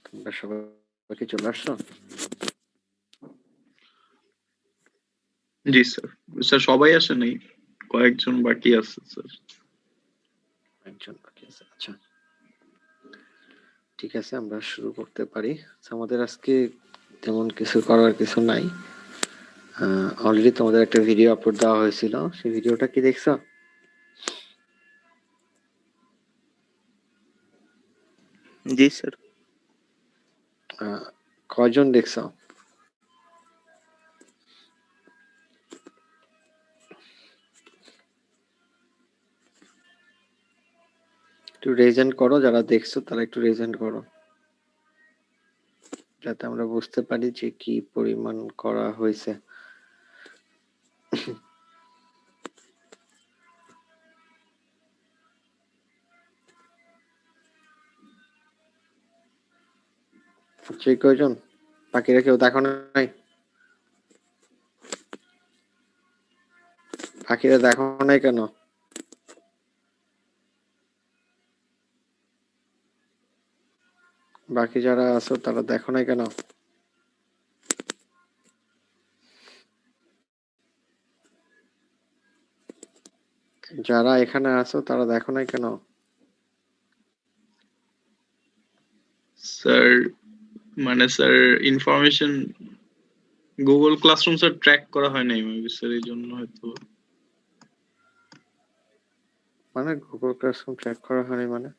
তোমরা সবাই কি চলে আসছো? জি স্যার। স্যার সবাই আসে নাই, কয়েকজন বাকি আছে স্যার। একজন বাকি আছে, আচ্ছা ঠিক আছে, আমরা শুরু করতে পারি। আমাদের আজকে তেমন কিছু করার কিছু নাই। অলরেডি তোমাদের একটা ভিডিও আপলোড দেওয়া হয়েছিল, সেই ভিডিওটা কি দেখছো? জি স্যার। কয়জন দেখছো? একটু রেজেন্ট করো, যারা দেখছো তারা একটু রেজেন্ট করো, যাতে আমরা বুঝতে পারি যে কি পরিমাণ করা হয়েছে। সেই কয়জন? বাকিরা কেউ দেখো নাই? বাকিরা দেখো নাই কেন? বাকি যারা আছো তারা দেখো নাই কেন? যারা এখানে আছো তারা দেখো নাই কেন? স্যার মানে sir information Google classroom sir track করা হয় নাই মেবি স্যার, এই জন্য হয়তো। মানে গুগল ক্লাসরুম ট্র্যাক করা হয়নি মানে?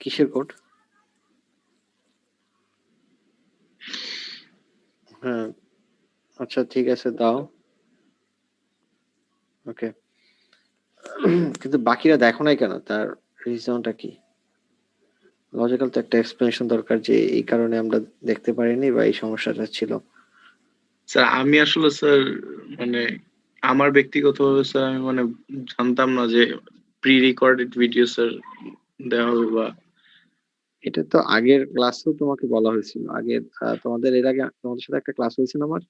কিসের কোড? হ্যাঁ, আচ্ছা ঠিক আছে, দাও। ওকে, কিন্তু বাকিরা দেখো নাই কেন? তার রিজনটা কি? লজিক্যাল তো একটা এক্সপ্লেনেশন দরকার যে এই কারণে আমরা দেখতে পারিনি বা এই সমস্যাটা ছিল। স্যার আমি আসলে স্যার মানে আমার ব্যক্তিগতভাবে স্যার আমি মানে জানতাম না যে প্রি রেকর্ডেড ভিডিও স্যার দেওয়া হবে বা। এটা তো আগের ক্লাসেও তোমাকে বলা হয়েছিল। আগের তোমাদের এর আগে তোমাদের সাথে একটা ক্লাস হয়েছিল আমার।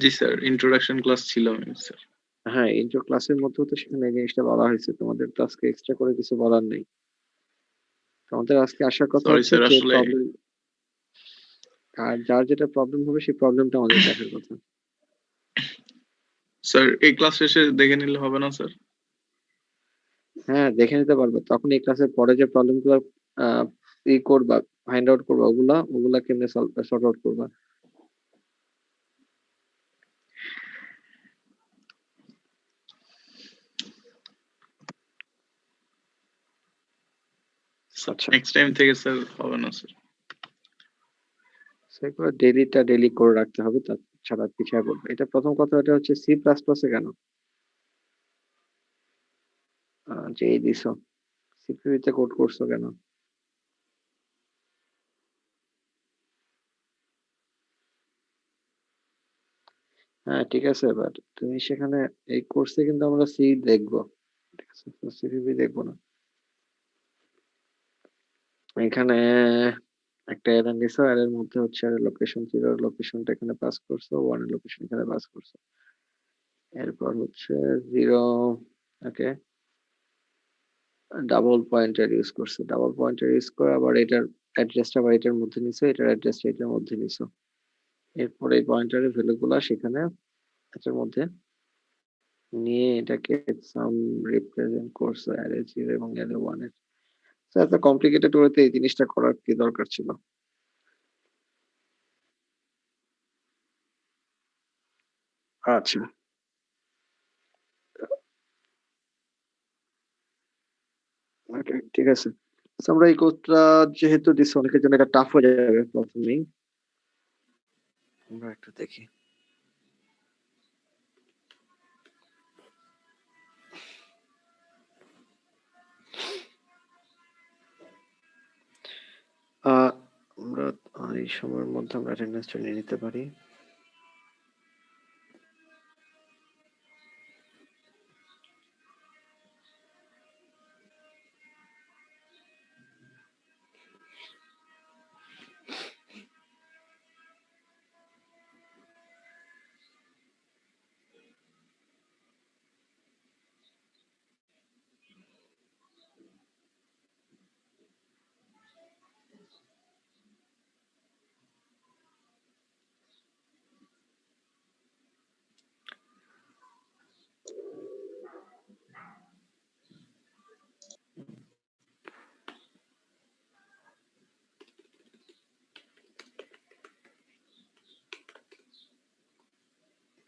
জি স্যার, ইন্ট্রোডাকশন ক্লাস ছিল স্যার। হ্যাঁ, ইন্ট্রো ক্লাসের মধ্যেও তো সেখানে এই জিনিসটা বলা হয়েছে। তোমাদের তো আজকে এক্সট্রা করে কিছু বলার নেই। তোমাদের আজকে আসার কথা সরি হচ্ছে স্যার যে আসলে। প্রবলেম, আর যার যেটা প্রবলেম হবে সেই প্রবলেমটা আমাদের দেখার কথা। স্যার এই ক্লাস শেষে দেখে নিলে হবে না স্যার? হ্যাঁ, দেখে নিতে পারবে। তখন এই ক্লাসের পরে যে প্রবলেমগুলো ই করবা, ফাইন্ড আউট করবা, ওগুলা কেমনে সর্ট আউট করবা। আচ্ছা, নেক্সট টাইম থেকে স্যার হবে না স্যার। সেগুলো ডেলি করে রাখতে হবে, তাছাড়া পিছিয়ে পড়বে। এটা প্রথম কথা। এটা হচ্ছে সি প্লাস প্লাসে কেন যে এই দিছো, সিপিইউতে কোড করছো কেন? হ্যাঁ ঠিক আছে, বাট তুমি সেখানে এই কোর্সে কিন্তু আমরা সি দেখবো, ঠিক আছে, সিপিপি দেখবো না। এখানে একটা এরর নিছো, এর মধ্যে হচ্ছে লোকেশন 0 লোকেশনটা এখানে পাস করছো, 1 এর লোকেশন এখানে পাস করছো। এরপর হচ্ছে 0, ওকে, ডাবল পয়েন্টার ইউজ করছে। ডাবল পয়েন্টার ইউজ করে আবার এটার অ্যাড্রেসটা আবার এটার মধ্যে নিছো, এটার অ্যাড্রেসটা এটার মধ্যে নিছো। এরপর এই পয়েন্টারের ভ্যালুগুলা সেখানে এটার মধ্যে নিয়ে এটাকে সাম রিপ্রেজেন্ট করছো অ্যারে 0 এবং অ্যারে 1 এর। তো এত কমপ্লিকেটেড ওয়েতে এই জিনিসটা করার কি দরকার ছিল? আচ্ছা, ওকে ঠিক আছে। So, আমরা এই কোডটা যেহেতু দিচ্ছি, অনেকের জন্য এটা টাফ হয়ে যাবে প্রথমেই। আমরা একটু দেখি। আমরা এই সময়ের মধ্যে আমরা অ্যাটেন্ডেন্সটা নিয়ে নিতে পারি।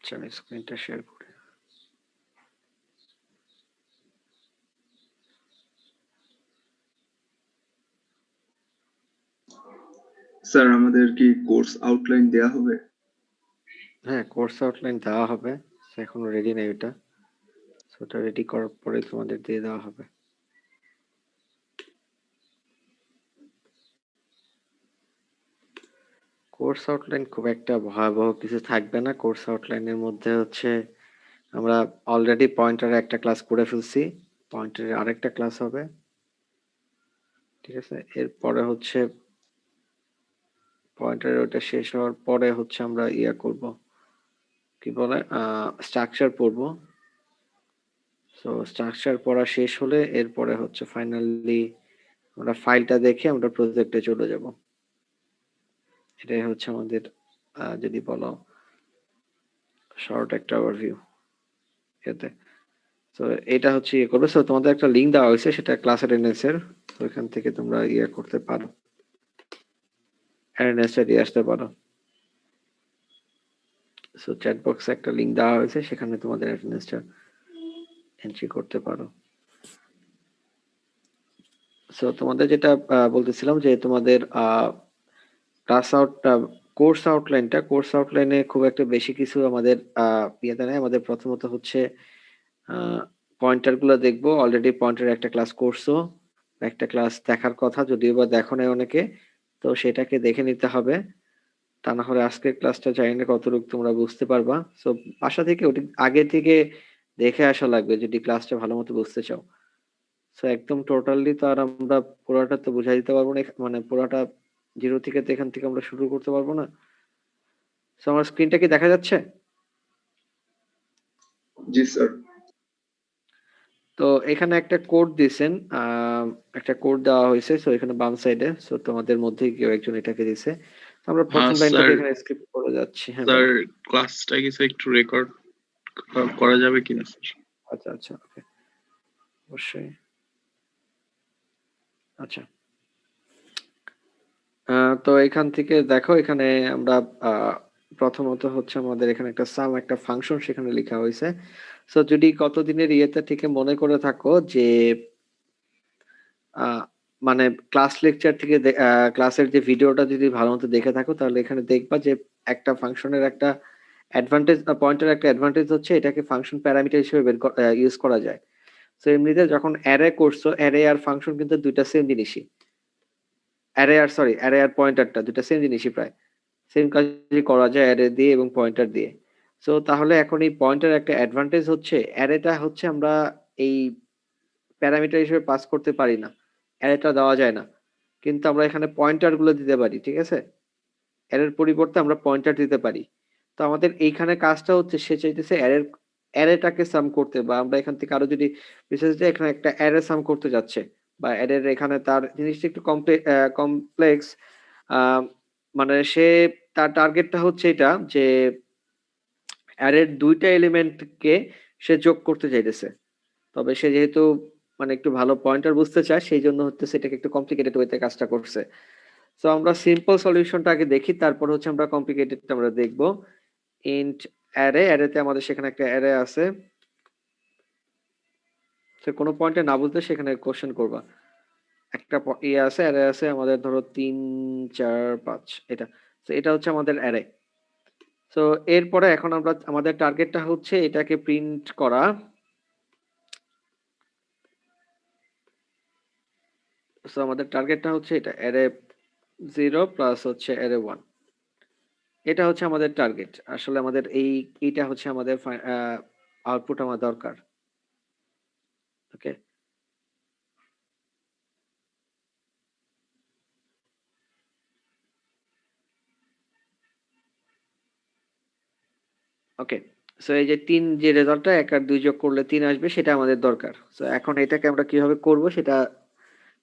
আচ্ছা, আমি স্ক্রিনটা শেয়ার করি। স্যার আমাদের কি কোর্স আউটলাইন দেয়া হবে? হ্যাঁ, কোর্স আউটলাইন দেওয়া হবে। এখনো রেডি নেই ওটা। ওটা রেডি করার পরে তোমাদের দিয়ে দেওয়া হবে। কোর্স আউটলাইন খুব একটা ভয়াবহ কিছু থাকবে না। কোর্স আউটলাইনের মধ্যে হচ্ছে আমরা অলরেডি পয়েন্টারে একটা ক্লাস করে ফেলছি, পয়েন্টারে আরেকটা ক্লাস হবে, ঠিক আছে। এরপরে হচ্ছে পয়েন্টারে ওটা শেষ হওয়ার পরে হচ্ছে আমরা করব, কি বলে, স্ট্রাকচার পড়বো। সো স্ট্রাকচার পড়া শেষ হলে এরপরে হচ্ছে ফাইনালি আমরা ফাইলটা দেখে আমরা প্রজেক্টে চলে যাব। এটাই হচ্ছে আমাদের যদি বলো শর্ট একটা ওভারভিউ এতে। তো এটা হচ্ছে করবে। সো তোমাদের একটা লিংক দেওয়া হয়েছে, সেটা ক্লাস অ্যাটেন্ডেন্স এর। তো এখান থেকে তোমরা করতে পারো, অ্যাটেন্ডেন্সটা দিয়ে আসতে পারো। সো চ্যাট বক্সে একটা লিংক দেওয়া হয়েছে, সেখানে তোমাদের অ্যাটেন্ডেন্সটা এন্ট্রি করতে পারো। সো তোমাদের যেটা বলতেছিলাম যে তোমাদের ক্লাস আউট কোর্স আউটলাইনে খুব একটা বেশি কিছু আমাদের ইয়েতে নেই। আমাদের প্রথমত হচ্ছে পয়েন্টার গুলো দেখবো। অলরেডি পয়েন্টার একটা ক্লাস করছো, একটা ক্লাস দেখার কথা, যদিও বা দেখো নাই অনেকে, তো সেটাকে দেখে নিতে হবে। তা না হলে আজকের ক্লাসটা জানি না কতটুকু তোমরা বুঝতে পারবা। সো বাসা থেকে ওটি আগে থেকে দেখে আসা লাগবে যদি ক্লাসটা ভালো মতো বুঝতে চাও। সো একদম টোটালি তো আর আমরা পুরোটা তো বুঝাই দিতে পারবো না, মানে পুরোটা জিরো থেকে তো এখান থেকে আমরা শুরু করতে পারবো না। সো আমার স্ক্রিনটা কি দেখা যাচ্ছে? জি স্যার। তো এখানে একটা কোড দিয়েছেন, একটা কোড দেওয়া হয়েছে। সো এখানে বাম সাইডে, সো তোমাদের মধ্যে কেউ একজন এটাকে দিছে। আমরা প্রথম লাইনটাকে স্যার এখানে স্কিপ করে যাচ্ছি। হ্যাঁ, স্যার বলো। ক্লাসটা কিছু একটু রেকর্ড করা যাবে কিনা স্যার? আচ্ছা আচ্ছা, ওকে, অবশ্যই। আচ্ছা, তো এখান থেকে দেখো, এখানে আমরা প্রথমত হচ্ছে আমাদের এখানে একটা সাম একটা ফাংশন সেখানে লেখা হয়েছে। সো যদি কতদিনের ইয়েতে থেকে মনে করে থাকো যে মানে ক্লাস লেকচার থেকে ক্লাসের যে ভিডিওটা যদি ভালো মতো দেখে থাকো, তাহলে এখানে দেখবা যে একটা ফাংশনের একটা অ্যাডভান্টেজ, পয়েন্টের একটা অ্যাডভান্টেজ হচ্ছে এটাকে ফাংশন প্যারামিটার হিসেবে ইউজ করা যায়। সো এমনিতে যখন অ্যারে করছো, অ্যারে আর ফাংশন কিন্তু দুইটা সেম জিনিসই। অ্যারে আর পয়েন্টারটা দুইটা সেম জিনিসই, প্রায় সেম কাজই করা যায় অ্যারে দিয়ে এবং পয়েন্টার দিয়ে। সো তাহলে এখন এই পয়েন্টার একটা অ্যাডভান্টেজ হচ্ছে অ্যারেটা হচ্ছে আমরা এই প্যারামিটার হিসেবে পাস করতে পারি না, অ্যারেটা দেওয়া যায় না, কিন্তু আমরা এখানে পয়েন্টার গুলো দিতে পারি, ঠিক আছে। অ্যারের পরিবর্তে আমরা পয়েন্টার দিতে পারি। তো আমাদের এইখানে কাজটা হচ্ছে সে চাইতেছে অ্যারেটাকে সাম করতে, বা আমরা এখান থেকে আরো যদি বিশেষ যে এখানে একটা অ্যারে সাম করতে যাচ্ছে, বা অ্যারের এখানে তার জিনিসটা একটু কমপ্লেক্স, মানে সে তার টার্গেটটা হচ্ছে এটা যে অ্যারের দুইটা এলিমেন্টকে সে যোগ করতে চাইতেছে। তবে সে যেহেতু মানে একটু ভালো পয়েন্টার বুঝতে চায়, সেই জন্য হচ্ছে সেটাকে একটু কমপ্লিকেটেড ওয়েতে কাজটা করছে। সো আমরা সিম্পল সলিউশনটা আগে দেখি, তারপর হচ্ছে আমরা কমপ্লিকেটেডটা আমরা দেখব। ইন্ট অ্যারেতে আমাদের সেখানে একটা অ্যারে আছে। তো কোনো পয়েন্টে না বুঝলে সেখানে কোশ্চেন করবা। একটা আছে, অ্যারে আছে আমাদের, ধরো 3 4 5, এটা। তো এটা হচ্ছে আমাদের অ্যারে। তো এরপরে এখন আমরা আমাদের টার্গেটটা হচ্ছে এটাকে প্রিন্ট করা। সো আমাদের টার্গেটটা হচ্ছে এটা, অ্যারে 0 প্লাস হচ্ছে অ্যারে 1। এটা হচ্ছে আমাদের টার্গেট। আসলে আমাদের এইটা হচ্ছে আমাদের আউটপুট আমার দরকার। ওকে, ওকে। সো এই যে 3, যে রেজাল্টটা 1 আর 2 যোগ করলে 3 আসবে, সেটা আমাদের দরকার। সো এখন এটাকে আমরা কিভাবে করব সেটা,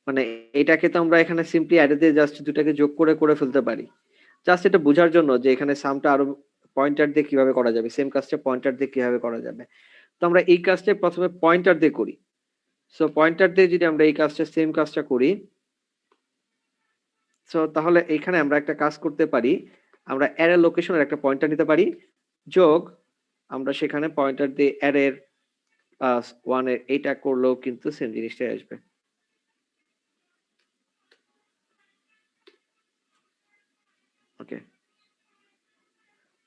মানে এটাকে তো আমরা এখানে সিম্পলি অ্যারে দিয়ে জাস্ট দুটাকে যোগ করে করে ফেলতে পারি। জাস্ট এটা বোঝার জন্য যে এখানে সামটা আরো পয়েন্টার দিয়ে কিভাবে করা যাবে, সেম কাজটা পয়েন্টার দিয়ে কিভাবে করা যাবে। তো আমরা এই কাজটা প্রথমে পয়েন্টার দিয়ে করি। সো পয়েন্টার দিয়ে যদি আমরা এই কাজটা সেম কাজটা করি, সো তাহলে এখানে আমরা একটা কাজ করতে পারি। আমরা অ্যারে লোকেশনের একটা পয়েন্টার নিতে পারি, যোগ আমরা সেখানে পয়েন্টার দিয়ে অ্যারের প্লাস 1 এর এটা করলেও কিন্তু সেম জিনিসটাই আসবে। ওকে।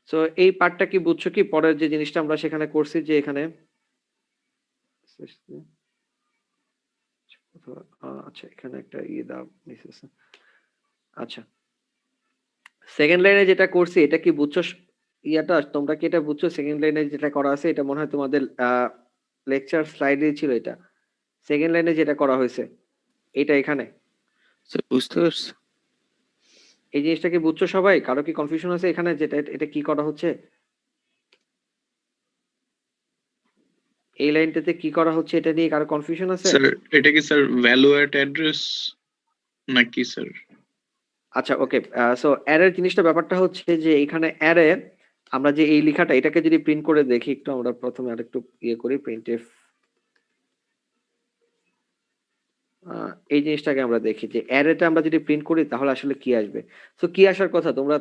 সো এই পার্টটা কি বুঝছো কি? পরের যে জিনিসটা আমরা সেখানে করছি যে এখানে আচ্ছা এখানে একটা দাও মিসেস। আচ্ছা সেকেন্ড লাইনে যেটা করছি এটা কি বুঝছো? ইয়াটা তোমরা কি এটা বুঝছো? সেকেন্ড লাইনে যেটা করা আছে এটা মনে হয় তোমাদের লেকচার স্লাইডে ছিল এটা। সেকেন্ড লাইনে যেটা করা হয়েছে এটা এখানে স্যার বুঝতে পারছি। এই জিনিসটা কি বুঝছো সবাই? কারো কি কনফিউশন আছে এখানে যেটা এটা কি করা হচ্ছে? এই লাইনটাতে কি করা হচ্ছে এটা নিয়ে কারো কনফিউশন আছে? স্যার এটা কি স্যার ভ্যালু এট অ্যাড্রেস নাকি স্যার? আচ্ছা ওকে। সো অ্যারের জিনিসটা ব্যাপারটা হচ্ছে যে এখানে অ্যারে আমরা যে এই লেখাটা এটাকে যদি প্রিন্ট করে দেখি একটু আমরা প্রথমে আরেকটু করি প্রিন্টএফ এই জিনিসটাকে আমরা দেখি যে অ্যারেটা আমরা যদি প্রিন্ট করি তাহলে আসলে কি আসবে। সো কি আসার কথা তোমরা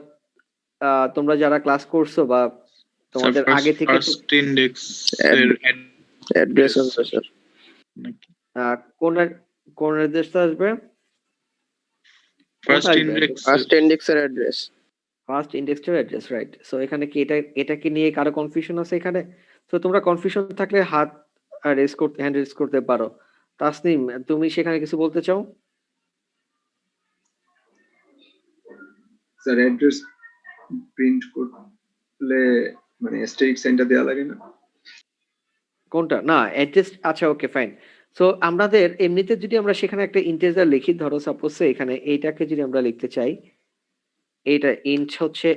তোমরা যারা ক্লাস করছো বা স্যার তোমাদের আগে থেকে ফার্স্ট ইন্ডেক্স এর অ্যাড্রেস আসবে স্যার। নাকি কোন কোন অ্যাড্রেসটা আসবে? ফার্স্ট কোনটা আসবে? ইন্ডেক্স ফার্স্ট ইন্ডেক্সের অ্যাড্রেস। ফার্স্ট ইন্ডেক্সটার অ্যাড্রেস রাইট। সো এখানে কি এটা কি নিয়ে কারো কনফিউশন আছে এখানে? তো তোমরা কনফিউশন থাকলে হাত হ্যান্ড রেজ করতে পারো। তাসনিম তুমি সেখানে কিছু বলতে চাও? স্যার অ্যাড্রেস প্রিন্ট করলে মানে স্ট্যাটিক সেন্টার দেওয়া লাগে না? কোনটা? না অ্যাড্রেস আচ্ছা ওকে ফাইন। সো আমাদের এমনিতে যদি আমরা সেখানে একটা ইন্টিজার লিখি ধরো সাপোজ এখানে এইটাকে যদি আমরা লিখতে চাই এইটা ইন্ট হচ্ছে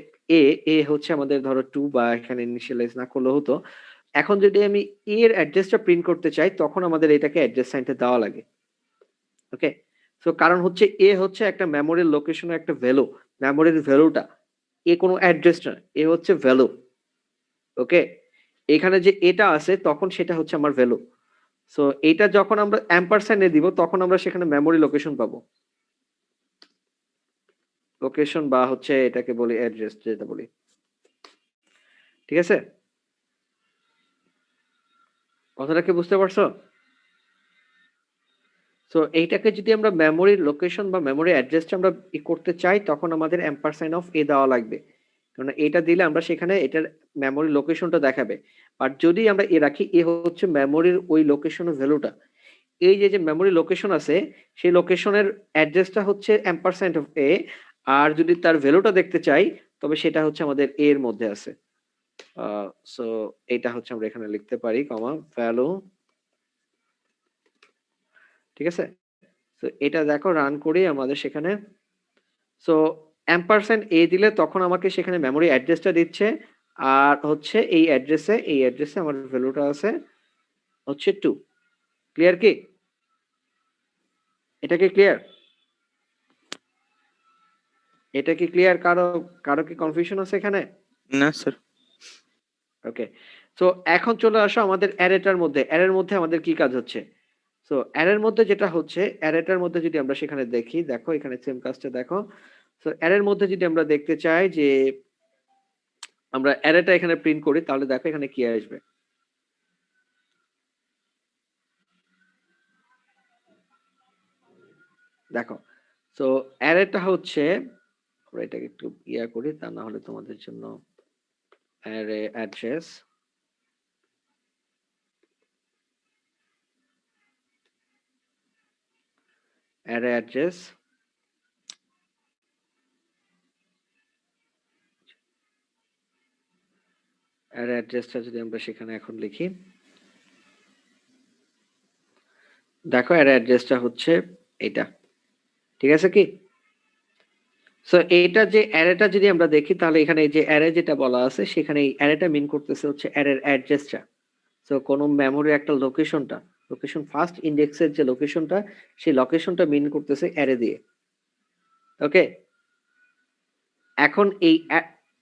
এ হচ্ছে আমাদের ধরো 2 বা এখানে ইনিশিয়ালাইজ না করলে হতো। এখন যদি আমি এর অ্যাড্রেসটা প্রিন্ট করতে চাই তখন আমাদের এটাকে অ্যাড্রেস সাইনটা দেওয়া লাগে। ওকে। সো কারণ হচ্ছে এ হচ্ছে একটা মেমোরির লোকেশনের একটা ভ্যালু। মেমোরির ভ্যালুটা এ কোনো অ্যাড্রেস না, এ হচ্ছে ভ্যালু। ওকে। এখানে যে এটা আছে তখন সেটা হচ্ছে আমার ভ্যালু। সো এটা যখন আমরা অ্যাম্পারস্যান্ড এ দিব তখন আমরা সেখানে মেমোরি লোকেশন পাবো। লোকেশন বা হচ্ছে এটাকে বলি অ্যাড্রেস যেটা বলি। ঠিক আছে? কথাটা কি বুঝতে পারছো? সো এইটাকে যদি আমরা মেমোরির লোকেশন বা মেমোরি অ্যাড্রেসটা আমরা করতে চাই তখন আমাদের অ্যাম্পারসাইন অফ এ দেওয়া লাগবে। কারণ এটা দিলে আমরা সেখানে এটার মেমোরি লোকেশনটা দেখাবে। আর যদি আমরা এ রাখি এ হচ্ছে মেমোরির ওই লোকেশনের ভ্যালুটা। এই যে মেমোরি লোকেশন আছে সেই লোকেশনের অ্যাড্রেসটা হচ্ছে অ্যাম্পারসাইন অফ এ। আর যদি তার ভ্যালুটা দেখতে চাই তবে সেটা হচ্ছে আমাদের এ এর মধ্যে আছে। সো এটা হচ্ছে আমরা এখানে লিখতে পারি কমা ভ্যালু। ঠিক আছে? তো এটা দেখো রান করি আমাদের সেখানে। সো অ্যাম্পারস্যান্ড এ দিলে তখন আমাকে সেখানে মেমোরি অ্যাড্রেসটা দিচ্ছে। আর হচ্ছে এই অ্যাড্রেসে আমার ভ্যালুটা আছে হচ্ছে 2। ক্লিয়ার কি? এটা কি ক্লিয়ার? এটা কি ক্লিয়ার? কারো কি কনফিউশন আছে এখানে? না স্যার। ওকে। সো এখন চলে আসো আমাদের অ্যারেটার মধ্যে। অ্যারের মধ্যে আমাদের কি কাজ হচ্ছে? সো অ্যারের মধ্যে যেটা হচ্ছে অ্যারেটার মধ্যে যদি আমরা সেখানে দেখি দেখো এখানে সেম কাজটা দেখো। সো অ্যারের মধ্যে যদি আমরা দেখতে চাই যে আমরা অ্যারেটা এখানে প্রিন্ট করি তাহলে দেখো এখানে কি আসবে। দেখো সো অ্যারেটা হচ্ছে আমরা এটাকে একটু করি তা না হলে তোমাদের জন্য array address array address array অ্যাড্রেসটা যদি আমরা সেখানে এখন লিখি দেখো অ্যারে অ্যাড্রেসটা হচ্ছে এটা। ঠিক আছে কি? সো এইটা যে অ্যারেটা যদি আমরা দেখি তাহলে এখানে এই যে অ্যারে যেটা বলা আছে সেখানে এই অ্যারেটা মিন করতেছে হচ্ছে অ্যারের অ্যাড্রেসটা। সো কোন মেমোরি একটা লোকেশন ফার্স্ট ইন্ডেক্সের যে লোকেশনটা সেই লোকেশনটা মিন করতেছে অ্যারে দিয়ে। ওকে। এখন এই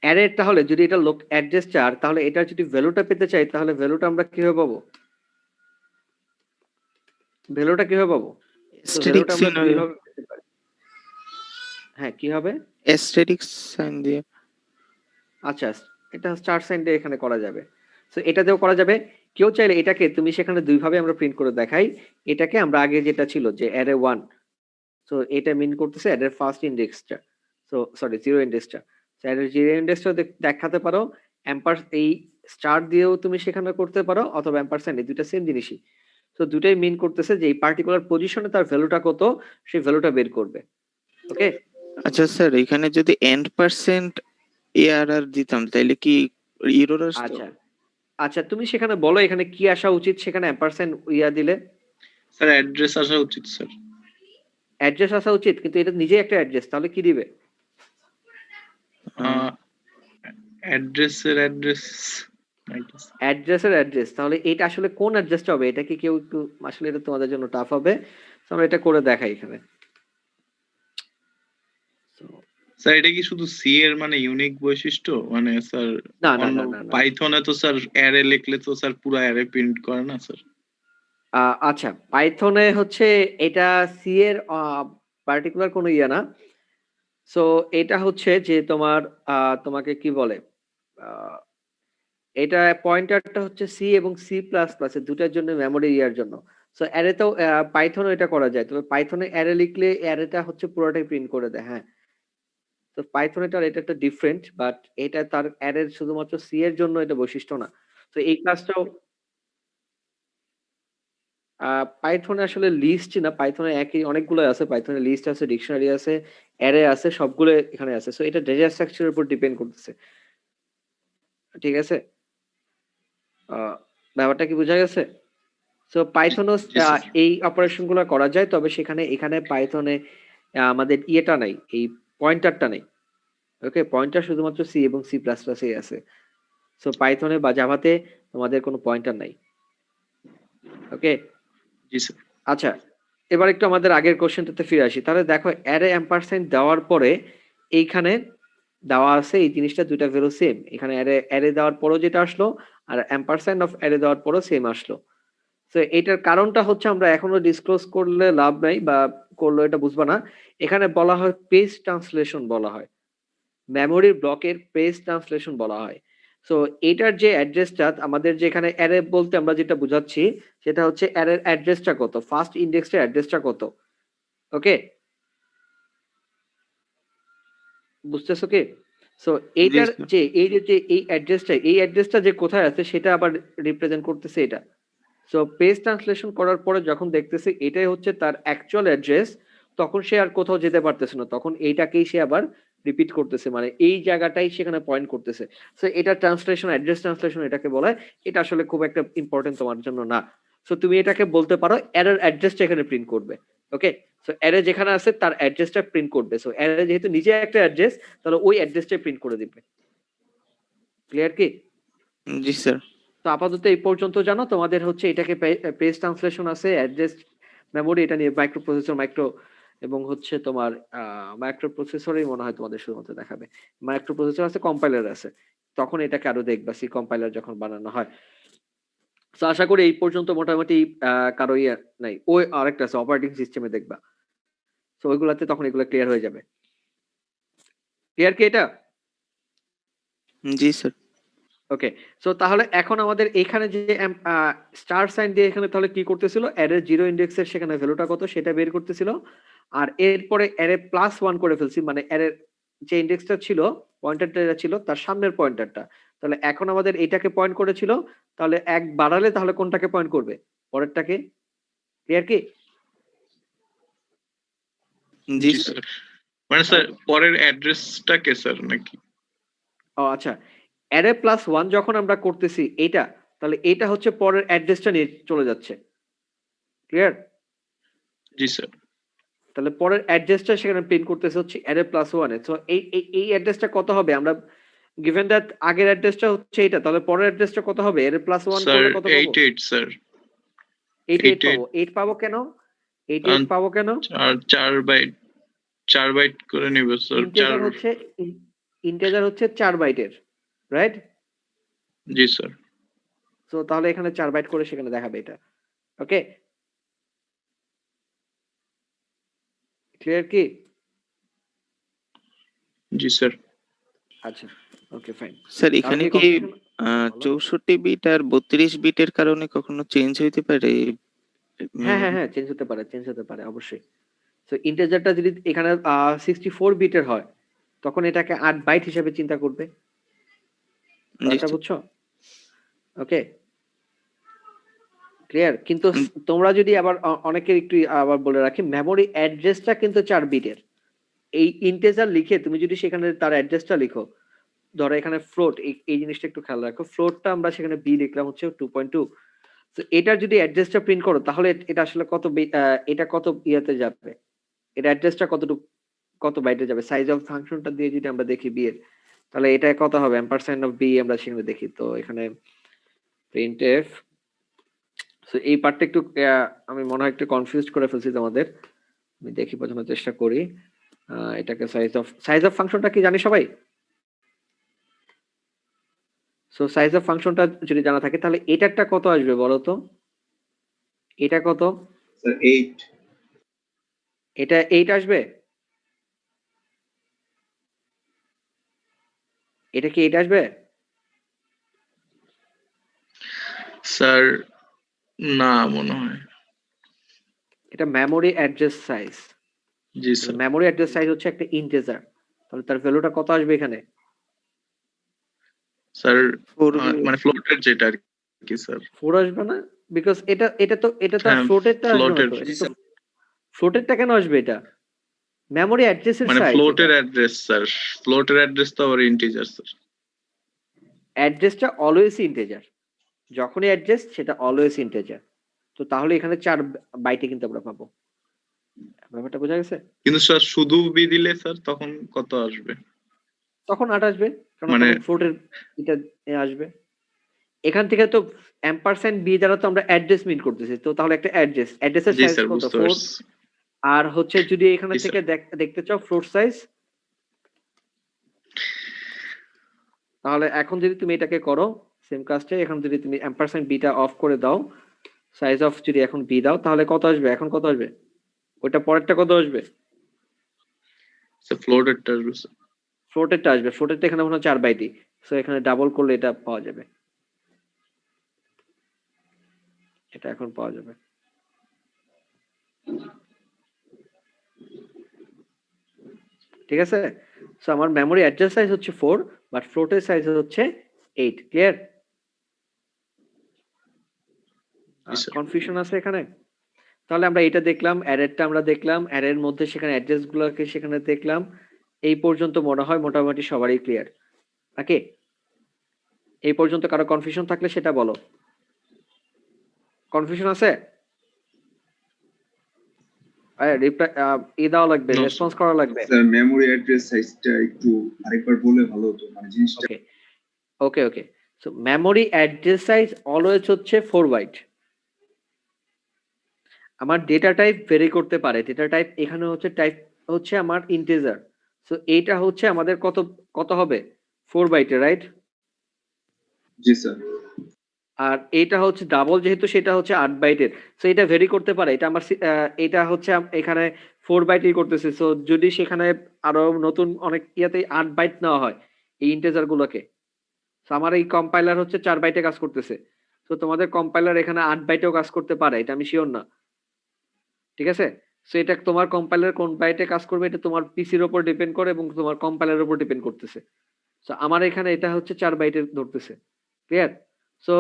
অ্যারে তাহলে যদি এটা লোক অ্যাড্রেস চার তাহলে এটা যদি ভ্যালুটা পেতে চাই তাহলে ভ্যালুটা আমরা কিভাবে পাবো? ভ্যালুটা কিভাবে পাবো? তো ভ্যালুটা অ্যাস্টেরিক্স আমরা দুইভাবে পেতে পারি। হ্যাঁ কি হবে? অ্যাস্টেরিক্স সাইন দিয়ে। আচ্ছা এটা স্টার সাইন দিয়ে এখানে করা যাবে। সো এটাতেও করা যাবে। কেউ চাইলে এটাকে তুমি সেখানে দুইভাবে আমরা প্রিন্ট করে দেখাই। এটাকে আমরা আগে যেটা ছিল যে অ্যারে 1, সো এটা মিন করতেছে অ্যারের ফার্স্ট ইন্ডেক্সটা, সো সরি জিরো ইন্ডেক্সটা। অ্যারের জিরো ইন্ডেক্সটা দেখাতে পারো, অ্যাম্পার এই স্টার দিয়েও তুমি সেখানে করতে পারো, অথবা অ্যাম্পারস্যান্ড, এই দুইটা সেম জিনিসই। তো দুটাই মিন করতেছে যে এই পার্টিকুলার পজিশনে তার ভ্যালুটা কত, সেই ভ্যালুটা বের করবে। ওকে, আচ্ছা স্যার, এখানে যদি এন্ড পার্সেন্ট এআরআর দিতাম তাহলে কি এরর আসতো? আচ্ছা আচ্ছা, তুমি সেখানে বলো এখানে কি আসা উচিত, সেখানে অ্যাম্পারস্যান্ড ইয়া দিলে স্যার অ্যাড্রেস আসা উচিত স্যার। অ্যাড্রেস আসা উচিত, কিন্তু এটা নিজেই একটা অ্যাড্রেস, তাহলে কি দিবে? অ্যাড্রেসের অ্যাড্রেস অ্যাড্রেসের অ্যাড্রেস, তাহলে এটা আসলে কোন অ্যাড্রেসটা হবে? এটা কি কেউ একটু, আসলে এটা তোমাদের জন্য টাফ হবে, তো আমরা এটা করে দেখাই এখানে। স্যার এটা কি শুধু সি এর মানে ইউনিক বৈশিষ্ট্য, মানে স্যার না না অন্য না না না। পাইথনে তো স্যার অ্যারে লিখলে তো স্যার পুরো অ্যারে প্রিন্ট করে না স্যার। আচ্ছা, পাইথনে হচ্ছে এটা সি এর পার্টিকুলার কোনো ইয়ে না। সো এটা হচ্ছে যে তোমার তোমাকে কি বলে, আহ, এটা পয়েন্টারটা হচ্ছে সি এবং সি প্লাস প্লাস এর দুটার জন্য মেমোরি ইয়ার জন্য। সো অ্যারেতেও পাইথনে এটা করা যায়, তবে পাইথনে অ্যারে লিখলে অ্যারেটা হচ্ছে পুরোটাই প্রিন্ট করে দেয়। হ্যাঁ, তো পাইথনেটার এটা একটা ডিফারেন্ট, বাট এটা তার অ্যারের শুধুমাত্র সি এর জন্য এটা বৈশিষ্ট্য না। তো এই ক্লাসটাও পাইথনে আসলে লিস্ট না, পাইথনে একই অনেকগুলো আছে, পাইথনে লিস্ট আছে, ডিকশনারি আছে, অ্যারে আছে, সবগুলো এখানে আছে। সো এটা ডেটা স্ট্রাকচারের উপর ডিপেন্ড করতেছে। ঠিক আছে, ব্যাপারটা কি বোঝা গেছে? সো পাইথনও জি স্যার। এই অপারেশন গুলো করা যায়, তবে সেখানে এখানে পাইথনে আমাদের ইয়েটা নাই, এই পয়েন্টারটা নেই। ওকে, পয়েন্টার শুধুমাত্র সি এবং সি প্লাস প্লাসে আছে। সো পাইথনে বা জাভাতে তোমাদের কোনো পয়েন্টার নাই। ওকে, জি স্যার। আচ্ছা, এবার একটু আমাদের আগের কোশ্চেনটাতে ফিরে আসি। তাহলে দেখো অ্যারে অ্যাম্পারস্যান্ড দেওয়ার পরে এইখানে দেওয়া আছে এই জিনিসটা, দুইটা ভ্যালু সেম। এখানে অ্যারে অ্যারে দেওয়ার পরও যেটা আসলো, আর অ্যাম্পারস্যান্ড অফ অ্যারে দেওয়ার পরও সেম আসলো। তো এটার কারণটা হচ্ছে আমরা এখনো ডিসক্লোজ করলে লাভ নাই, বা করলে এটা বুঝবা না। এখানে বলা হয় পেজ ট্রান্সলেশন বলা হয়, মেমোরি ব্লকের পেজ ট্রান্সলেশন বলা হয়। সো এটার যে অ্যাড্রেসটা আমাদের, যেখানে অ্যারে বলতে আমরা যেটা বুঝাচ্ছি সেটা হচ্ছে অ্যারের অ্যাড্রেসটা কত, ফার্স্ট ইন্ডেক্সের অ্যাড্রেসটা কত। ওকে, বুঝতেছো কি? সো জি এইটার স্যার। যে এই অ্যাড্রেসটা যে কোথায় আছে সেটা আবার রিপ্রেজেন্ট করতেছে এটা। সো পেজ ট্রান্সলেশন করার পরে যখন দেখতেছে এটাই হচ্ছে তার অ্যাকচুয়াল অ্যাড্রেস, তখন সে আর কোথাও যেতে পারতেছে না, তখন এইটাকেই সে আবার রিপিট করতেছে, মানে এই জায়গাটাই সেখানে পয়েন্ট করতেছে। সো এটা ট্রান্সলেশন, অ্যাড্রেস ট্রান্সলেশন এটাকে বলা হয়। এটা আসলে খুব একটা ইম্পর্টেন্ট তোমার জন্য না। সো তুমি এটাকে বলতে পারো এরর অ্যাড্রেসটা এখানে প্রিন্ট করবে। ওকে, সো অ্যারে যেখানে আছে তার অ্যাড্রেসটা প্রিন্ট করবে। সো অ্যারে যেহেতু নিজে একটা অ্যাড্রেস, তাহলে ওই অ্যাড্রেসটাই প্রিন্ট করে দিবে। ক্লিয়ার কি? জি স্যার। তো আপাতত এই পর্যন্ত জানো, তোমাদের হচ্ছে এটাকে পেজ ট্রান্সলেশন আছে, অ্যাড্রেস, মেমোরি, এটা নিয়ে মাইক্রো প্রসেসর, মাইক্রো এবং হচ্ছে তোমার মাইক্রো প্রসেসরই মনে হয় তোমাদের শুধুমাত্র দেখাবে। মাইক্রো প্রসেসর আছে, কম্পাইলার আছে, তখন এটাকে আরো দেখবা সি কম্পাইলার যখন বানানো হয়। তো আশা করি এই পর্যন্ত মোটামুটি কারো ইয়ে নাই। ওই আরেকটা আছে অপারেটিং সিস্টেমে দেখবা, তো ওইগুলাতে তখন এগুলো ক্লিয়ার হয়ে যাবে। ক্লিয়ার কি এটা? জি স্যার। ওকে, সো তাহলে এখন আমাদের এখানে যে স্টার সাইন দিয়ে এখানে তাহলে কি করতেছিল, অ্যারে জিরো ইন্ডেক্সের সেখানে ভ্যালুটা কত সেটা বের করতেছিল, আর এরপরে অ্যারে প্লাস ওয়ান করে ফেলছি, মানে অ্যারে যে ইন্ডেক্সটা ছিল, পয়েন্টারটা ছিল তার সামনের পয়েন্টারটা। তাহলে এখন আমাদের এইটাকে পয়েন্ট করেছিল, তাহলে এক বাড়ালে তাহলে কোনটাকে পয়েন্ট করবে, পরেরটাকে। ক্লিয়ার কি? জি জি স্যার। স্যার। মানে স্যার পরের অ্যাড্রেসটা কে স্যার নাকি? ও আচ্ছা, অ্যারে প্লাস ওয়ান যখন আমরা করতেছি এইটা, তাহলে এটা হচ্ছে পরের অ্যাড্রেসটা নিয়ে চলে যাচ্ছে। ক্লিয়ার? জি স্যার। তাহলে পরের অ্যাড্রেসটা সেখানে প্রিন্ট করতেছে হচ্ছে অ্যারে প্লাস ওয়ানে। সো এই অ্যাড্রেসটা কত হবে, আমরা গিভেন দ্যাট আগের অ্যাড্রেসটা হচ্ছে এটা, তাহলে পরের অ্যাড্রেসটা কত হবে, অ্যারে প্লাস ওয়ান স্যার করলে কত পাবো? 88 স্যার। 88 88 পাবো। 8 পাবো কেন? কারণ 88 পাবো কেন? 4 বাইট করে নিব স্যার। 4। ইন্টেজার হচ্ছে 4 বাইটের, রাইট? জি স্যার। সো তাহলে এখানে 4 বাইট করে সেখানে দেখাবে এটা। ওকে, ক্লিয়ার কি? জি স্যার। আচ্ছা, ওকে ফাইন। স্যার কারো এখানে কি কি কনফিউশন? বলো। 64 বিট আর 32 বিটের কারণে কখনো চেঞ্জ হইতে পারে হ্যাঁ, মেমোরি? চেঞ্জ হতে পারে অবশ্যই। সো ইন্টিজারটা যদি এখানে 64 বিটের হয়, তখন এটাকে 8 বাইট হিসেবে চিন্তা করবে। জি ব্যাপারটা স্যার। বুঝছো? ওকে? ক্লিয়ার? কিন্তু উম, তোমরা যদি আবার অনেকের একটু আবার বলে রাখি, মেমোরি অ্যাড্রেসটা কিন্তু 4 বিটের। এই ইন্টিজার লিখে তুমি যদি সেখানে তার অ্যাড্রেসটা লিখো, ধরো এখানে ফ্লোট, এই জিনিসটা একটু খেয়াল রাখো। ফ্লোটটা আমরা সেখানে বি লিখলাম হচ্ছে 2.2। তো এটার যদি অ্যাড্রেসটা প্রিন্ট করো, তাহলে এটা আসলে এটা কত ইয়াতে যাবে? এটা অ্যাড্রেসটা কত বাইটে যাবে? সাইজ অফ ফাংশনটা দিয়ে যদি আমরা দেখি বি এর, তাহলে এটা কত হবে? এম্পারস্যান্ড অফ বি আমরা সেখানে দেখি। তো এখানে প্রিন্টএফ, সো এই পার্টটা একটু আমি মনে হয় একটু কনফিউজ করে ফেলছি তোমাদের। আমি দেখি বোঝানোর চেষ্টা করি। এটাকে সাইজ অফ ফাংশনটা কি জানি সবাই? সো সাইজ অফ ফাংশনটা যদি জানা থাকে, তাহলে এটারটা কত আসবে বলো তো? এটা কত? স্যার 8। এটা 8 আসবে? এটা কি 8 আসবে? স্যার না মনে হয়। এটা মেমোরি অ্যাড্রেস সাইজ। জি স্যার। মেমোরি অ্যাড্রেস সাইজ হচ্ছে একটা ইন্টিজার, তাহলে তার ভ্যালুটা কত আসবে এখানে? স্যার 4 মানে ফ্লোটের যেটা আর কি স্যার। 4 আসবে না? বিকজ এটা তো আর হ্যাঁ ফ্লোটেরটা আসবে না ফ্লোটের, তো। এটা তো ফ্লোটেরটা কেন আসবে এটা? মেমোরি অ্যাড্রেসের মানে সাইজ এটা। ফ্লোটের অ্যাড্রেস স্যার। ফ্লোটের অ্যাড্রেস তো আবার ইন্টিজার স্যার। অ্যাড্রেসটা অলওয়েজ ইন্টিজার। যখনই অ্যাড্রেস সেটা অলওয়েজ ইন্টিজার। তো তাহলে এখানে 4 বাইটে কিন্তু আমরা পাবো। ব্যাপারটা বোঝা গেছে? কিন্তু স্যার শুধু বি দিলে স্যার তখন কত আসবে? তখন 8 আসবে, কারণ মানে তখন ফ্লোটের এটা আসবে। এখান থেকে তো এম্পারস্যান্ড বি দ্বারা তো আমরা অ্যাড্রেস মিন করতেছি, তো তাহলে একটা অ্যাড্রেসের জি সাইজ স্যার কত? বুঝতে 4। পারছি। আর হচ্ছে যদি এখানে জি থেকে স্যার। দেখতে চাও ফ্লোট সাইজ, তাহলে এখন যদি তুমি এটাকে করো সেম কাজটা, এখন যদি তুমি এম্পারস্যান্ড বিটা অফ করে দাও, সাইজ অফ যদি এখন বি দাও, তাহলে কত আসবে? এখন কত আসবে? ওইটা পরেরটা কত আসবে? স্যার ফ্লোটেরটা আসবে স্যার। ফ্লোটেরটা আসবে। ফ্লোটেরটা এখানে মনে হয় 4 বাইটই। সো এখানে ডাবল করলে এটা পাওয়া যাবে। এটা এখন পাওয়া যাবে। ঠিক আছে? সো আমার মেমোরি অ্যাড্রেস সাইজ হচ্ছে 4, বাট ফ্লোটের সাইজ হচ্ছে 8। ক্লিয়ার? জি স্যার। কনফিউশন আছে এখানে? তাহলে আমরা এটা দেখলাম, অ্যারেটা আমরা দেখলাম, অ্যারের মধ্যে সেখানে অ্যাড্রেস গুলোকে সেখানে দেখলাম। এই পর্যন্ত মনে হয় মোটামুটি সবারই ক্লিয়ার নাকি? এই পর্যন্ত কারো কনফিউশন থাকলে সেটা বলো। কনফিউশন আছে? রিপ্লাই দেওয়া লাগবে, No, রেসপন্স করা লাগবে। স্যার মেমোরি অ্যাড্রেস সাইজটা একটু আরেকবার বললে ভালো হতো, মানে জিনিসটা। Okay, okay. So memory address size always হচ্ছে 4 বাইট। আমার ডেটা টাইপ ভেরি করতে পারে। ডেটা টাইপ এখানে হচ্ছে টাইপ হচ্ছে আমার ইন্টিজার। সো এইটা হচ্ছে আমাদের কত হবে? 4 বাইটে, রাইট? জি স্যার। আর এটা হচ্ছে ডাবল, যেহেতু সেটা হচ্ছে 8 বাইটের। সো এটা ভেরি করতে পারে। এটা আমার এটা হচ্ছে এখানে 4 বাইটই করতেছে। সো যদি সেখানে আরো নতুন অনেক ইয়াতে 8 বাইট নেওয়া হয় এই ইন্টিজার গুলোকে, সো আমার এই কম্পাইলার হচ্ছে 4 বাইটে কাজ করতেছে। তো তোমাদের কম্পাইলার এখানে 8 বাইটেও কাজ করতে পারে, এটা আমি শিওর না। ঠিক আছে? সো এটা তোমার কম্পাইলার কোন বাইটে কাজ করবে এটা তোমার পিসির উপর ডিপেন্ড করে এবং তোমার কম্পাইলারের উপর ডিপেন্ড করতেছে। সো আমার এখানে এটা হচ্ছে 4 বাইটের ধরতেছে। ক্লিয়ার? সো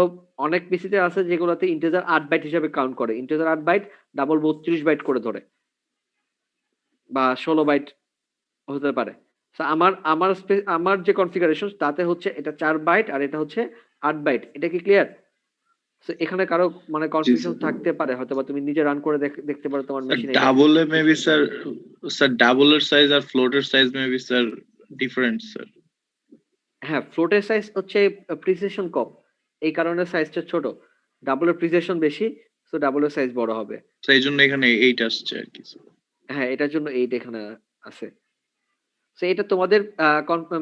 অনেক পিসিতে আছে যেগুলোতে ইন্টিজার 8 বাইট হিসাবে কাউন্ট করে। ইন্টিজার 8 বাইট ডাবল 32 বাইট করে ধরে, বা 16 বাইট হতে পারে। সো আমার যে কনফিগারেশন তাতে হচ্ছে এটা 4 বাইট আর এটা হচ্ছে 8 বাইট। এটা কি ক্লিয়ার? সো এখানে কারো মানে জি কনফিউশন স্যার। থাকতে পারে, হয়তোবা তুমি নিজে রান করে দেখতে পারো তোমার স্যার মেশিনে এটা। ডাবলে মেবি স্যার, স্যার ডাবলের সাইজ আর ফ্লোটের size maybe sir different sir. হ্যাঁ, ফ্লোটের সাইজ হচ্ছে প্রিসিশন কম, এই কারণে সাইজটা ছোট। ডাবলের প্রিসিশন বেশি, সো ডাবলের সাইজ বড় হবে। তো এই জন্য এখানে 8 আসছে আর কি স্যার। হ্যাঁ, এটার জন্য 8 এখানে আছে। সো এটা তোমাদের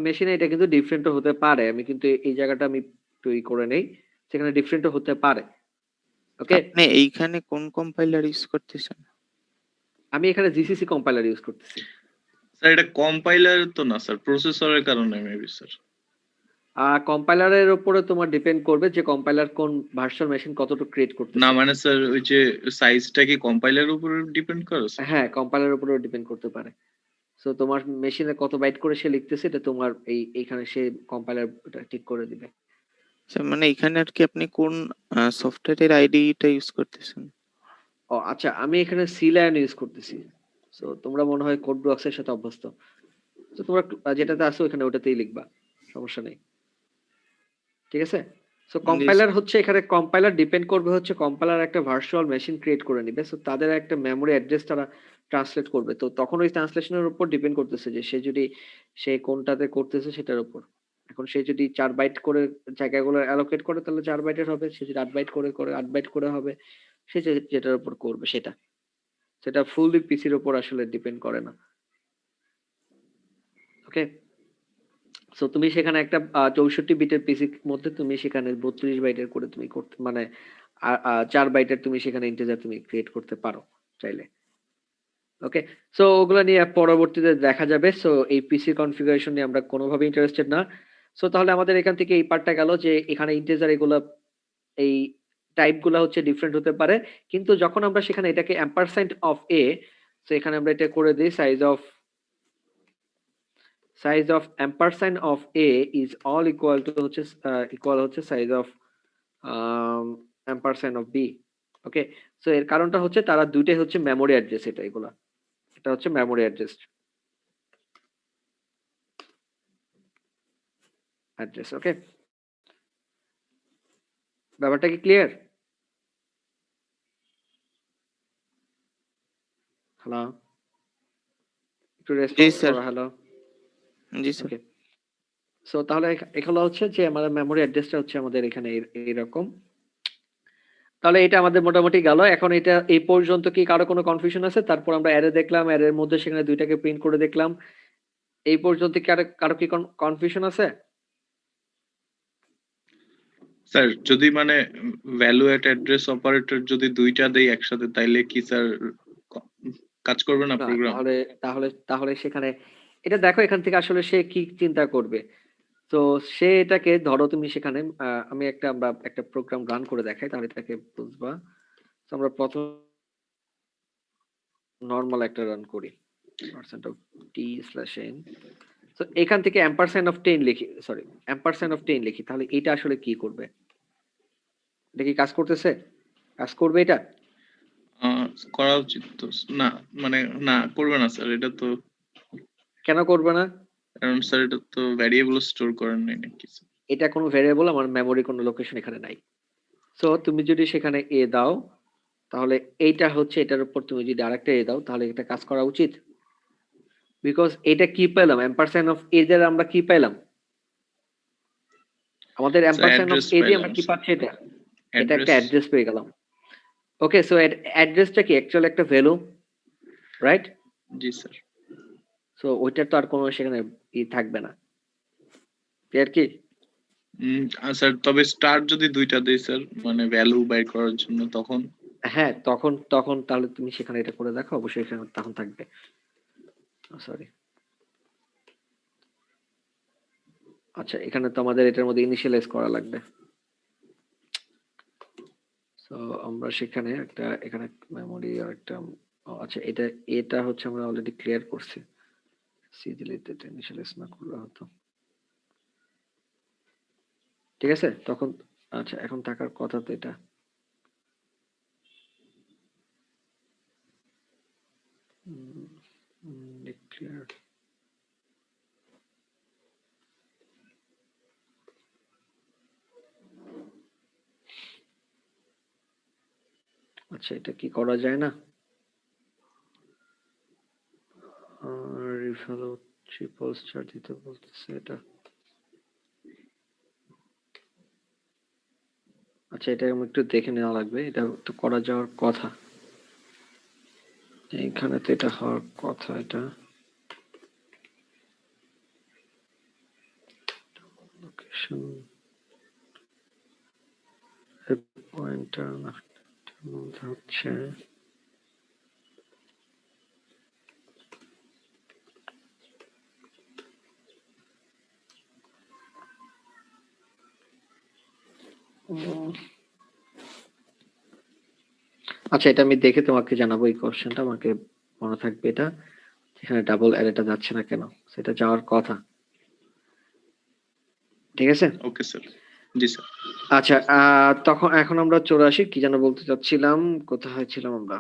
মেশিনে এটা কিন্তু ডিফারেন্টও হতে পারে। আমি কিন্তু এই জায়গাটা আমি একটু করে নেই, সেখানে ডিফারেন্টও হতে পারে। ওকে? আপনি এইখানে কোন কম্পাইলার ইউজ করতেছেন? আমি এখানে জিসিসি কম্পাইলার ইউজ করতেছি। স্যার এটা কম্পাইলার তো না স্যার, প্রসেসরের কারণে মেবি স্যার। কম্পাইলারের উপরে তোমার ডিপেন্ড করবে যে কম্পাইলার কোন ভার্চুয়াল মেশিন কতটুকু ক্রিয়েট না করতেছে। মানে স্যার ওই যে সাইজটা কি কম্পাইলার উপরে ডিপেন্ড করে স্যার? হ্যাঁ, কম্পাইলারের উপরেও ডিপেন্ড করতে পারে। সো তোমার মেশিনে কত বাইট করে সে লিখতেছে এটা তোমার এইখানে সে কম্পাইলার এটা ঠিক করে দিবে। আচ্ছা, মানে এখানে আর কি আপনি কোন সফটওয়্যারের আইডিটা ইউজ করতেছেন? ও আচ্ছা, আমি এখানে সি লায়ন ইউজ করতেছি। সো তোমরা মনে হয় কোড ব্লকস এর সাথে অভ্যস্ত। তো তোমরা যেটাতে আসো এখানে ওটাতেই লিখবা, সমস্যা নেই। ঠিক আছে? সো জি কম্পাইলার হচ্ছে এখানে কম্পাইলার ডিপেন্ড করবে হচ্ছে কম্পাইলার একটা ভার্চুয়াল মেশিন ক্রিয়েট করে নিবে। সো তাদের একটা মেমোরি অ্যাড্রেস তারা ট্রান্সলেট করবে। তো তখন ওই ট্রান্সলেশনের উপর ডিপেন্ড করতেছে যে সে যদি সে কোনটাতে করতেছে সেটার উপর। এখন সে যদি ৪ বাইট করে জায়গাগুলো অ্যালোকেট করে তাহলে ৪ বাইটের হবে। সে যদি ৮ বাইট করে ৮ বাইট করে হবে। সে যেটার উপর করবে সেটা। সেটা ফুললি পিসির উপর আসলে ডিপেন্ড করে না। ওকে? সো তুমি সেখানে একটা ৬৪ বিটের পিসির মধ্যে তুমি সেখানে ৩২ বাইটের করে তুমি করতে মানে ৪ বাইটের তুমি সেখানে ইন্টিজার তুমি ক্রিয়েট করতে পারো চাইলে। ওকে? সো ওগুলা নিয়ে পরবর্তীতে দেখা যাবে। সো এই পিসি কনফিগারেশন নিয়ে আমরা কোনোভাবেই ইন্টারেস্টেড না। সো তাহলে আমাদের এখান থেকে এই পার্টটা গেল যে এখানে ইন্টিজার এগুলা এই টাইপ গুলা হচ্ছে ডিফারেন্ট হতে পারে। কিন্তু যখন আমরা সেখানে এটাকে ampersand of a, সো এখানে আমরা এটা করে দেই size of ampersand of a is all equal to হচ্ছে equal হচ্ছে size of ampersand of b. Okay? So এর কারণটা হচ্ছে তারা দুইটাই হচ্ছে মেমোরি অ্যাড্রেস এগুলা। এটা হচ্ছে মেমোরি অ্যাড্রেস। ওকে? ব্যাপারটা কি ক্লিয়ার? হ্যালো? একটু জি রেসপন্স স্যার। করো, হ্যালো? জি স্যার। ওকে। সো তাহলে এখানে হচ্ছে যে আমাদের মেমোরি অ্যাড্রেসটা হচ্ছে আমাদের এখানে এইরকম। তাহলে এটা আমাদের মোটামুটি গেল। এখন এটা এই পর্যন্ত কি কারো কোনো কনফিউশন আছে? তারপর আমরা অ্যারে দেখলাম, অ্যারের মধ্যে সেখানে ২ টাকে প্রিন্ট করে দেখলাম। এই পর্যন্ত কি কারো কি কনফিউশন আছে? স্যার যদি মানে ভ্যালু এট অ্যাড্রেস অপারেটর যদি দুইটা দেই একসাথে তাইলে কি স্যার ক- কাজ করবে না না, প্রোগ্রাম? তাহলে সেখানে এটা দেখো এখান থেকে আসলে সে কি চিন্তা করবে। তো সে এটাকে ধরো তুমি সেখানে আমি আমরা একটা প্রোগ্রাম রান করে দেখাই তাহলে এটাকে বুঝবা। তো আমরা ১ম নরমাল একটা রান করি। %t/n। তো এখান থেকে ampersand of 10 লিখি। তাহলে এটা আসলে কি করবে? এটা কি কাজ করতেছে? কাজ করবে এটা? আহ, করা উচিত তো না, মানে না করবে না স্যার, এটা তো কেন করবে না? কারণ স্যার এটা তো ভ্যারিয়েবল স্টোর করেন নাই নাকি স্যার? এটা কোনো ভেরিয়েবল আমার মেমোরি কোনো লোকেশন এখানে নাই। সো তুমি যদি সেখানে a দাও তাহলে এইটা হচ্ছে এটার উপর তুমি যদি আরেকটা a দাও তাহলে এটা কাজ করা উচিত। বিকজ এটা কি পেলাম? ampersand of a দ্বারা আমরা কি পেলাম? আমাদের sir ampersand of address a দিয়ে পাইলাম আমরা কি স্যার, পাচ্ছি এটা? এটা একটা অ্যাড্রেস। অ্যাড্রেস পেয়ে গেলাম। ওকে, সো অ্যাড্রেসটা কি অ্যাকচুয়ালি একটা ভ্যালু, রাইট? জি স্যার। সো ওইটার তো আর কোনো সেখানে থাকবে না। ক্লিয়ার কি? স্যার তবে স্টার যদি দুইটা দেই স্যার মানে ভ্যালু বাই করার জন্য তখন? হ্যাঁ, তখন তাহলে তুমি সেখানে এটা করে দেখো অবশ্যই এখানে তখন থাকবে। সরি। আচ্ছা, এখানে তো আমাদের এটার মধ্যে ইনিশিয়ালাইজ করা লাগবে। সো আমরা সেখানে এখানে মেমোরি আর একটা আচ্ছা এটা হচ্ছে আমরা অলরেডি ক্লিয়ার করছি। সিজিলিতে এটা ইনিশিয়ালাইজ না করলে হতো। ঠিক আছে? তখন আচ্ছা এখন থাকার কথা তো এটা। ডিক্লেয়ার আচ্ছা এটা কি করা যায় না? রিফালো ট্রিপল স্টার দিতে বলতেছে এটা। আচ্ছা এটা আমি একটু দেখে নেওয়া লাগবে। এটা তো করা যাওয়ার কথা। এইখানে তো এটা হওয়ার কথা এটা। লোকেশন পয়েন্টার না হচ্ছে আচ্ছা, এটা আমি দেখে তোমাকে জানাবো। এই কোশ্চেনটা আমাকে মনে থাকবে, এটা এখানে ডাবল অ্যারেটা যাচ্ছে না কেন, সেটা যাওয়ার কথা। ঠিক আছে। Okay sir. জি স্যার। আচ্ছা, তখন এখন আমরা চলে আসি, কি যেন বলতে চাচ্ছিলাম, কোথায় ছিলাম আমরা?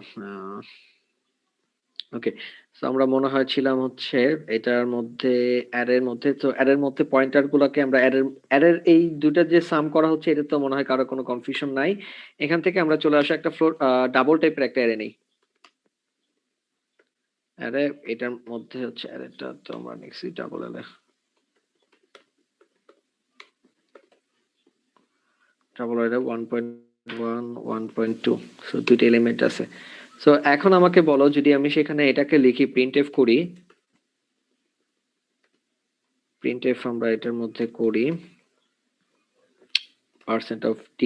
ওকে, তো আমরা মনে হয় ছিলাম হচ্ছে এটার মধ্যে, অ্যারের মধ্যে। তো অ্যারের মধ্যে পয়েন্টার গুলোকে আমরা অ্যারের এই দুইটা যে সাম করা হচ্ছে, এটা তো মনে হয় কারো কোনো কনফিউশন নাই। এখান থেকে আমরা চলে আসি একটা ফ্লোর ডাবল টাইপের একটা অ্যারে নেই। অ্যারে এটার মধ্যে হচ্ছে, অ্যারেটা তো আমরা নিচ্ছি double array, double array 1.1 1.2, so দুইটা এলিমেন্ট আছে। সো এখন আমাকে বলো, যদি আমি সেখানে এটাকে লিখি প্রিন্টএফ করি, প্রিন্টএফ আমরা এটার মধ্যে করি %t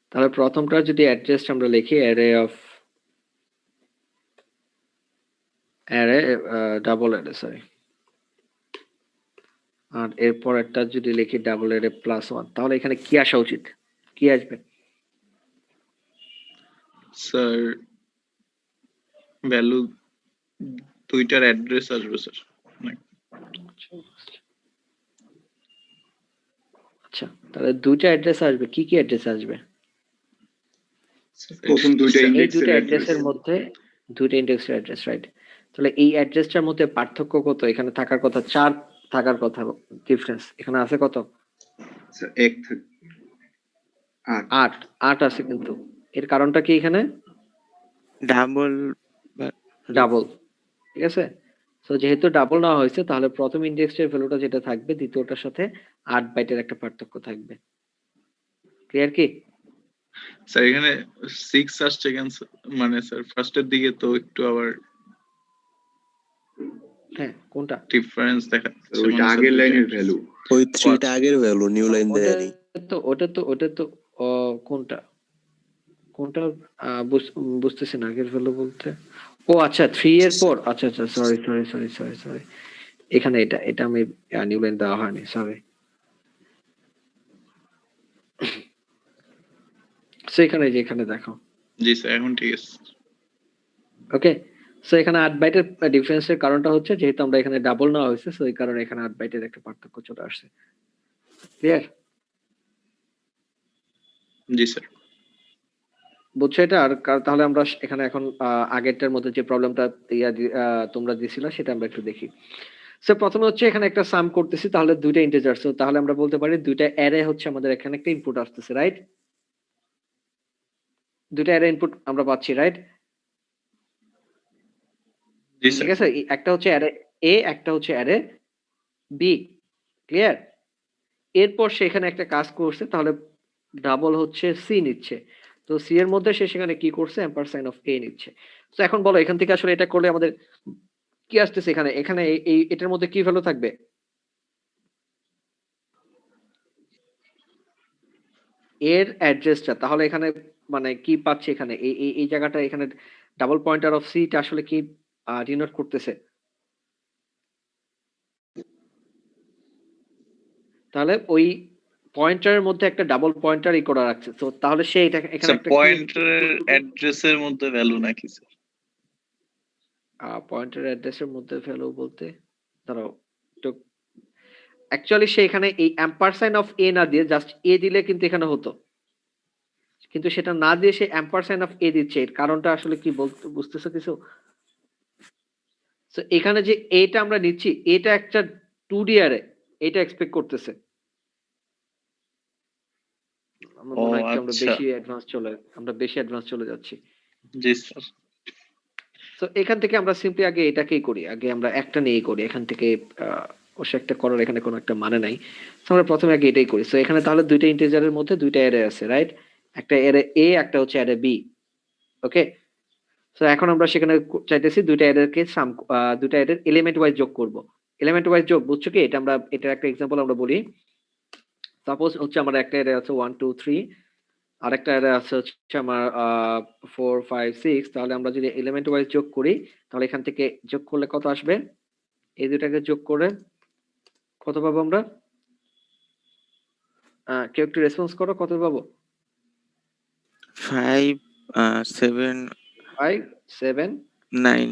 তাহলে প্রথমটা যদি অ্যাড্রেস আমরা লিখি অ্যারে ডাবল অ্যারে, সরি, আর এরপর একটা যদি লিখি ডাবল অ্যারে +1, তাহলে এখানে কি আসা উচিত, কি আসবে? স্যার ভ্যালু দুইটার অ্যাড্রেস আসবে স্যার। আচ্ছা, তাহলে দুইটা অ্যাড্রেস আসবে, কি কি অ্যাড্রেস আসবে? প্রথম দুইটা এই ইন্ডেক্সের দুইটা অ্যাড্রেস। অ্যাড্রেসের মধ্যে, দুইটা ইন্ডেক্সের অ্যাড্রেস, রাইট। তাহলে এই অ্যাড্রেসটার মধ্যে পার্থক্য কত? এখানে থাকার কথা 4 থাকার কথা, ডিফারেন্স এখানে আছে কত? স্যার 1 থাকে 8 8 আছে, কিন্তু এর কারণটা কি এখানে? ডাবল ডাবল, ঠিক আছে। তো যেহেতু ডাবল নেওয়া হয়েছে, তাহলে প্রথম ইন্ডেক্সের ভ্যালুটা যেটা থাকবে, দ্বিতীয়টার সাথে 8 বাইটের একটা পার্থক্য থাকবে। ক্লিয়ার কি? স্যার এখানে 6 আসছে কেন স্যার? মানে স্যার ফার্স্টের দিকে তো একটু আবার হ্যাঁ, কোনটা? ডিফারেন্স দেখাচ্ছে। স্যার ওইটা মানে স্যার আগের দুইটা লাইনের address। ভ্যালু। ওই থ্রিটা আগের ভ্যালু, নিউ লাইন ওটা দেয়নি। কোনটা কোনটা বুঝতেছি না, আগের ভ্যালু বলতে। ও আচ্ছা, 3 এর পর, আচ্ছা আচ্ছা, সরি, এখানে এটা এটা আমি নিউ লাইন দেওয়া হয়নি, সরি। সো এখানে যে এখানে দেখো, জি স্যার এখন ঠিক আছে। ওকে। সো এখানে 8 বাইটের ডিফারেন্সের কারণটা হচ্ছে, যেহেতু আমরা এখানে ডাবল নেওয়া হয়েছে, সো এই কারণে এখানে 8 বাইটের একটা পার্থক্য চলে আসছে। ক্লিয়ার? জি স্যার। বুঝছো এটা? আর তাহলে আমরা এখানে এখন আগেরটার মধ্যে যে প্রবলেমটা তোমরা দিছিলা, সেটা আমরা একটু দেখি। সো প্রথমে হচ্ছে এখানে একটা সাম করতেছি, তাহলে দুইটা ইন্টিজার, সো তাহলে আমরা বলতে পারি দুইটা অ্যারে হচ্ছে আমাদের এখানে একটা ইনপুট আসতেছে, রাইট? দুইটা অ্যারে ইনপুট আমরা পাচ্ছি, রাইট? জি ঠিক স্যার। আছে, একটা হচ্ছে অ্যারে এ, একটা হচ্ছে অ্যারে বি। ক্লিয়ার? এরপর সে এখানে একটা কাজ করছে, তাহলে ডাবল হচ্ছে সি নিচ্ছে। তো সি এর মধ্যে সে সেখানে কি করছে, এম্পারসাইন অফ এ নিচ্ছে। তো এখন বলো, এখান থেকে আসলে এটা করলে আমাদের কি আসতেছে? এখানে এখানে এই এটার মধ্যে কি ভ্যালু থাকবে? এর অ্যাড্রেসটা, তাহলে এখানে মানে কি পাচ্ছি এখানে, এই এই এই জায়গাটা এখানে ডাবল পয়েন্টার অফ সি টা আসলে কি ডিনোট করতেছে? তাহলে ওই পয়েন্টারের মধ্যে একটা ডাবল পয়েন্টার করা রাখছে, তো তাহলে সে এটা এখানে স্যার একটা কি পয়েন্টারের অ্যাড্রেসের মধ্যে ভ্যালু নাকি স্যার? পয়েন্টার অ্যাড্রেসের মধ্যে ভ্যালু বলতে, দাঁড়াও তো, অ্যাকচুয়ালি সে এখানে এই এম্পারসাইন অফ এ না দিয়ে জাস্ট এ দিলে কিন্তু এখানে হতো, কিন্তু সেটা না দিয়ে সে এম্পারসাইন অফ এ দিচ্ছে। এর কারণটা আসলে কি বলতে বুঝতেছো কিছু? তো এখানে যে এটা আমরা নিচ্ছি, এটা একটা 2D অ্যারে, এটা এক্সপেক্ট করতেছে। আমার ও মনে হয় একটু আচ্ছা। আমরা বেশি অ্যাডভান্স চলে যাচ্ছি। জি স্যার। তো এখান থেকে আমরা সিম্পলি আগে এটাকেই করি, আগে আমরা একটা নিয়েই করি। এখান থেকে অবশ্য একটা করার এখানে কোনো একটা মানে নাই। তো আমরা প্রথমে আগে এটাই করি। সো এখানে তাহলে দুইটা ইন্টিজারের মধ্যে দুইটা অ্যারে আছে, রাইট? একটা অ্যারে এ, একটা হচ্ছে অ্যারে বি। ওকে। সো এখন আমরা সেখানে চাইতেছি দুইটা অ্যারেকে দুইটা অ্যারের এলিমেন্ট ওয়াইজ যোগ করব। এলিমেন্ট ওয়াইজ যোগ বুঝছো কি? এটা আমরা, এটার একটা এক্সাম্পল আমরা বলি। সাপোজ হচ্ছে আমার একটা অ্যারে আছে 1 2 3, আরেকটা অ্যারে আছে হচ্ছে আমার 4 5 6। তাহলে আমরা যদি এলিমেন্ট ওয়াইজ যোগ করি, তাহলে এখান থেকে যোগ করলে কত আসবে? এই দুটাকে যোগ করে কত পাবো আমরা? কেউ একটু রেসপন্স করো, কত পাবো? 5 7 5 7 9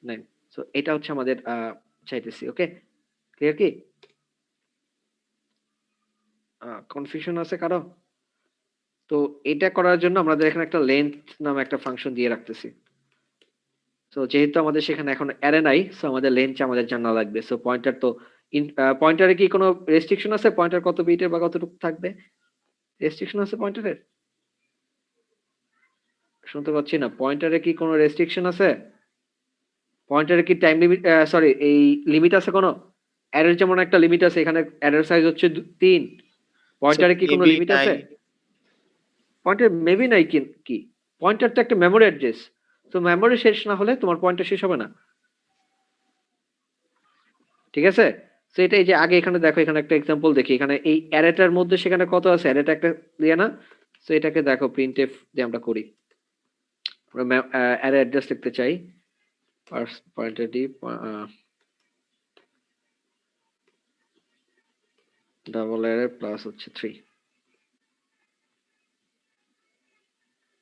9। সো এটা হচ্ছে আমাদের চাইতেছি। ওকে, ক্লিয়ার কি? কনফিউশন আছে কারো? তো এটা করার জন্য আমাদের এখানে একটা লেন্থ নামে একটা ফাংশন দিয়ে রাখতেছি। সো যেহেতু আমাদের সেখানে এখন অ্যারে নাই, সো আমাদের লেন্থ আমাদের জানা লাগবে। সো পয়েন্টার তো পয়েন্টারে কি কোনো রেস্ট্রিকশন আছে? পয়েন্টার কত বিটের বা কতটুকু থাকবে? রেস্ট্রিকশন আছে পয়েন্টারের? শুনতে পাচ্ছি না। পয়েন্টারে কি কোনো রেস্ট্রিকশন আছে? পয়েন্টারে কি টাইম লিমিট, সরি, এই লিমিট আছে কোনো? অ্যারের যেমন একটা লিমিট আছে, এখানে অ্যারের সাইজ হচ্ছে 3। পয়েন্টারে কি কোনো লিমিট আছে? পয়েন্টার মেবি নাই কি? পয়েন্টার তো একটা মেমোরি অ্যাড্রেস। তো মেমোরি শেষ না হলে তোমার পয়েন্টার শেষ হবে না। ঠিক আছে? তো এটা এই যে আগে এখানে দেখো, এখানে একটা এক্সাম্পল দেখি, এখানে এই অ্যারেটার মধ্যে সেখানে কত আছে? অ্যারেটা একটা দিয়ে না? তো এটাকে দেখো প্রিন্টএফ দিয়ে আমরা করি। আমরা অ্যারে অ্যাড্রেস লিখতে চাই। Pointer D double array plus হচ্ছে 3।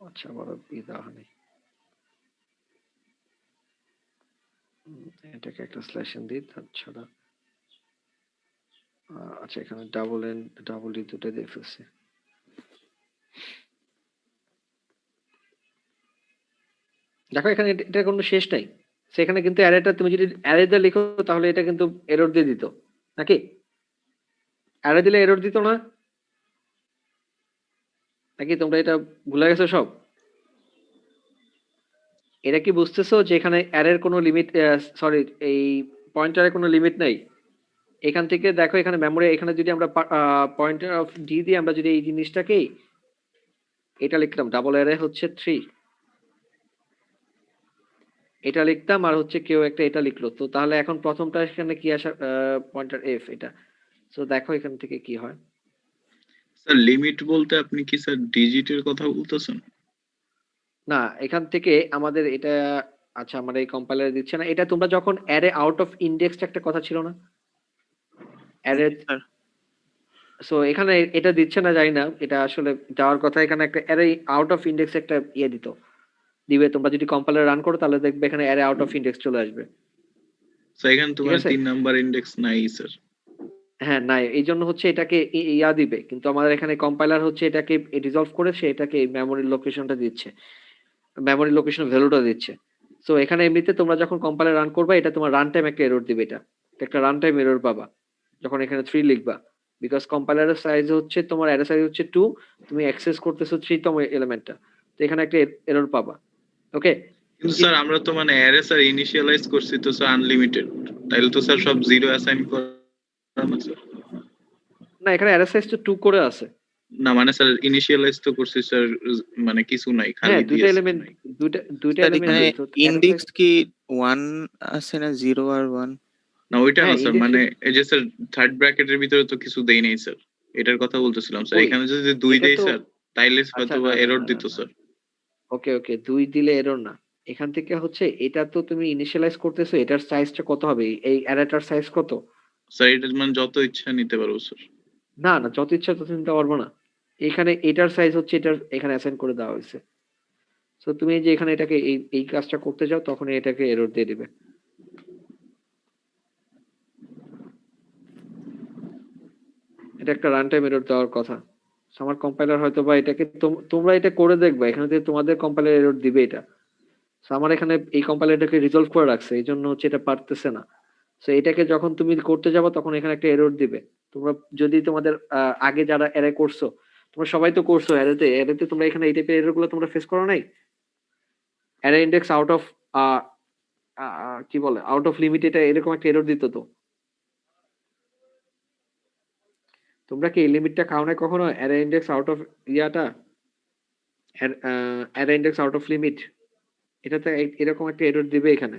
আচ্ছা, বড় দেওয়া হয়নি। এটাকে একটা স্ল্যাশন দিই, তাছাড়া আচ্ছা এখানে ডাবল এন ডাবল ডি দুটো দিয়ে ফেলছি। দেখো এখানে এটা কোনো শেষ নাই। সেখানে কিন্তু অ্যারেটা তুমি যদি অ্যারেতে লিখো তাহলে এটা কিন্তু এরর দিয়ে দিত নাকি? অ্যারে দিলে এরর দিত না নাকি? তোমরা এটা ভুলে গেছো সব? এটা কি বুঝতেছো যে এখানে অ্যারের কোনো লিমিট, সরি, এই পয়েন্টারের কোনো লিমিট নাই? এখান থেকে দেখো, এখানে মেমোরি, এখানে যদি আমরা পয়েন্টার অফ ডি দিয়ে আমরা যদি এই জিনিসটাকেই এটা লিখতাম, ডাবল অ্যারে হচ্ছে 3, এটা লিখতাম, আর হচ্ছে কেউ একটা এটা লিখলো, তো তাহলে এখন প্রথমটা এখানে কি আসা? পয়েন্টার এফ এটা। তো দেখো এখান থেকে কি হয়। স্যার লিমিট বলতে আপনি কি স্যার ডিজিটের কথা বলতেছেন? না, এখান থেকে আমাদের এটা, আচ্ছা আমার এই কম্পাইলার দিচ্ছে না এটা। তোমরা যখন অ্যারে আউট অফ ইন্ডেক্স একটা কথা ছিল না, অ্যারে, সো এখানে এটা দিচ্ছে না, জানি না এটা আসলে যাওয়ার কথা। এখানে একটা অ্যারে আউট অফ ইন্ডেক্স একটা দিবে। তোমরা যদি কম্পাইলার রান করো তাহলে দেখবে এখানে অ্যারে আউট অফ ইন্ডেক্স চলে আসবে। স্যার এখানে তো ঠিক মানে আছে? 3 নাম্বার ইন্ডেক্স নাই স্যার। হ্যাঁ, নাই, এই জন্য হচ্ছে এটাকে ইয়া দিবে, কিন্তু আমাদের এখানে কম্পাইলার হচ্ছে এটাকে রিজলভ করে সে এটাকে মেমোরি লোকেশনটা দিচ্ছে, মেমোরি লোকেশন ভ্যালুটা দিচ্ছে। সো এখানে এমনিতে তোমরা যখন কম্পাইলার রান করবা, এটা তোমার রান টাইম একটা এরর দিবে। এটা একটা রান টাইম এরর পাবা যখন এখানে 3 লিখবা, বিকজ কম্পাইলারের সাইজ হচ্ছে, তোমার অ্যারে সাইজ হচ্ছে 2, তুমি অ্যাক্সেস করতেছো 3 তম এলিমেন্টটা, তো এখানে একটা এরর পাবা। ওকে, কিন্তু স্যার আমরা তো মানে অ্যারে স্যার ইনিশিয়ালাইজ করছি তো স্যার আনলিমিটেড, তাইলে তো স্যার সব জিরো অ্যাসাইন করা না স্যার? না, এখানে অ্যারে সাইজ তো 2 করে আছে। না মানে স্যার ইনিশিয়ালাইজ তো করছি স্যার, মানে কিছু নাই, খালি হ্যাঁ, দুইটা দিয়েছি এলিমেন্ট, নাই। দুইটা স্যার এলিমেন্ট এখানে দিয়েছো। ইন্ডেক্স কি 1 আছে না 0 আর 1? না ওইটা না হ্যাঁ, স্যার, index মানে এই যে স্যার থার্ড ব্র্যাকেটের ভিতরে তো কিছু দেই নাই স্যার, এটার কথা বলতেছিলাম স্যার। ওই এখানে যদি 2 এটা দেই তো, স্যার তাইলে আচ্ছা, হয়তো বা না না এরর না না দিত না। স্যার। ওকে ওকে, 2 দিলে এরর না। এখান থেকে হচ্ছে এটা তো তুমি ইনিশিয়ালাইজ করতেছো, এটার সাইজটা কত হবে? এই অ্যারেটার সাইজ কত? স্যার এটা মানে যত ইচ্ছা নিতে পারবো স্যার। না না, যত ইচ্ছা তত নিতে পারবো না। এখানে এটার সাইজ হচ্ছে, এটার এখানে অ্যাসাইন করে দেওয়া হয়েছে। সো তুমি এই যে এখানে এটাকে এই কাজটা করতে যাও, তখন এটাকে এরর দিয়ে দিবে। এটা একটা রান টাইম এরর দেওয়ার কথা। So আমার কম্পাইলার হয়তো বা এটাকে তোমরা এটা করে দেখবা, এখানে থেকে তোমাদের কম্পাইলার এরর দিবে এটা। So আমার এখানে এই কম্পাইলারটাকে রিজলভ করে রাখছে, এই জন্য হচ্ছে এটা পারতেছে না। সো এটাকে যখন তুমি করতে যাবো তখন এখানে একটা এরর দিবে। তোমরা যদি তোমাদের আগে যারা অ্যারে করছো, তোমরা সবাই তো করছো অ্যারেতে তোমরা এখানে এই টাইপের এরর গুলো তোমরা ফেস করো নাই? অ্যারে ইন্ডেক্স আউট অফ কি বলে, আউট অফ লিমিট, এটা এরকম একটা এরর দিত তো। তোমরা কি এই লিমিটটা খাও না কখনো? অ্যারে ইন্ডেক্স আউট অফ ইয়াটা, array index out of limit, এটাতে এরকম একটা এরর দিবে এখানে।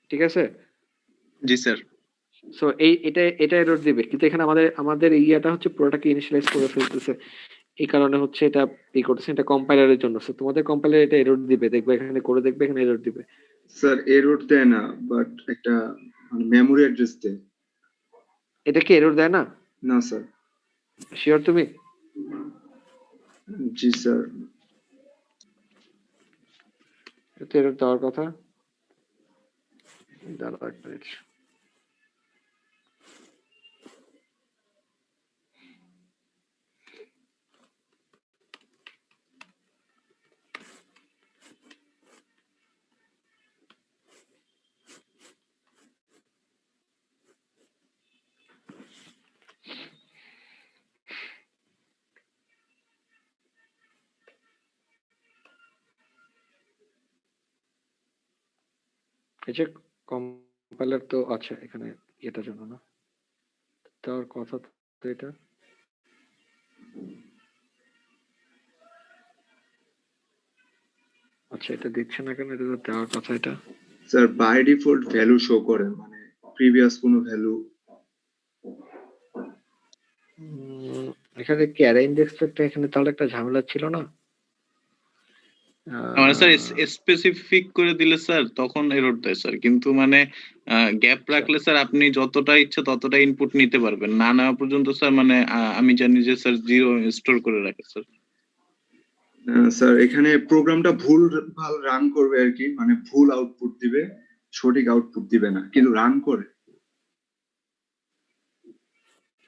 ঠিক আছে? জি স্যার। সো এটা এরর দিবে, কিন্তু এখানে আমাদের ইয়াটা হচ্ছে পুরোটাকে ইনিশিয়ালাইজ করে ফেলতেছে, এই কারণে হচ্ছে এটা করতেছে। এটা কম্পাইলারের জন্য। সো তোমাদের কম্পাইলার এটা এরর দিবে, দেখবে এখানে করে দেখবে এখানে এরর দিবে। স্যার এরর দেয় না, বাট একটা মানে মেমোরি অ্যাড্রেস দেয়। এটা কি এরর দেয় না? না স্যার। শিওর তুমি? জি স্যার। এটা এরর দেওয়ার কথা। দাঁড়াও এক মিনিট। এই যে কম্পাইলার তো আছে এখানে, এটার জন্য না দেওয়ার কথা তো এটা। আচ্ছা, এটা দিচ্ছে না কেন? এটা তো দেওয়ার কথা এটা। Sir by default value show করে, মানে প্রিভিয়াস কোনো ভ্যালু। এখানে কি অ্যারে ইন্ডেক্সটা এখানে তাহলে একটা ঝামেলা ছিল না? মানে স্যার স্পেসিফিক করে দিলে স্যার তখন এরর দেয় স্যার, কিন্তু মানে গ্যাপ রাখলে স্যার আপনি যতটা ইচ্ছা ততটা ইনপুট নিতে পারবেন, না নেওয়া পর্যন্ত স্যার মানে আমি জানি যে স্যার 0 স্টোর করে রাখে স্যার। স্যার এখানে প্রোগ্রামটা ভুল ভাল রান করবে আর কি, মানে ভুল আউটপুট দিবে, সঠিক আউটপুট দিবে না, কিন্তু রান করে।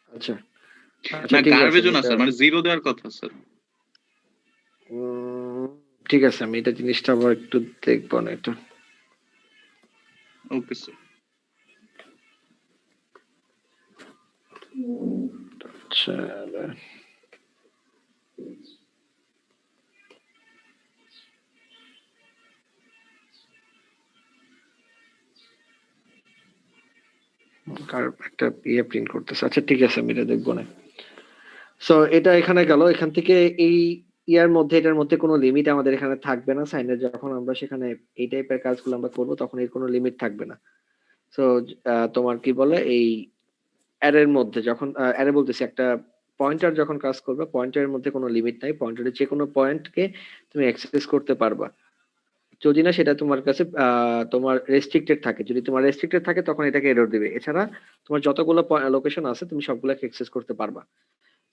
আচ্ছা না ঠিক আছে, গার্বেজও না এটা স্যার, মানে 0 দেওয়ার কথা স্যার। ঠিক আছে, আমি এটা জিনিসটা আবার একটু দেখবো না এটা। Okay sir. আচ্ছা, কার একটা ইয়ে প্রিন্ট করতেছে। আচ্ছা ঠিক আছে, আমি এটা দেখবো না। সো এটা এখানে গেল। এখান থেকে এই ইয়ার মধ্যে এটার মধ্যে কোনো লিমিট আমাদের এখানে থাকবে না। সাইনের যখন আমরা সেখানে এই টাইপের কাজগুলো আমরা করব তখন এর কোনো লিমিট থাকবে না। সো তোমার কি বলে এই অ্যারের মধ্যে যখন অ্যারে বলতেছি একটা পয়েন্টার যখন কাজ করবে, পয়েন্টারের মধ্যে কোনো লিমিট নাই। পয়েন্টারের যে কোনো পয়েন্টকে তুমি অ্যাক্সেস করতে পারবা, যদি না সেটা তোমার কাছে তোমার রেস্ট্রিক্টেড থাকে। যদি তোমার রেস্ট্রিক্টেড থাকে তখন এটাকে এরর দিবে। এছাড়া তোমার যতগুলো লোকেশন আছে তুমি সবগুলোকে অ্যাক্সেস করতে পারবা।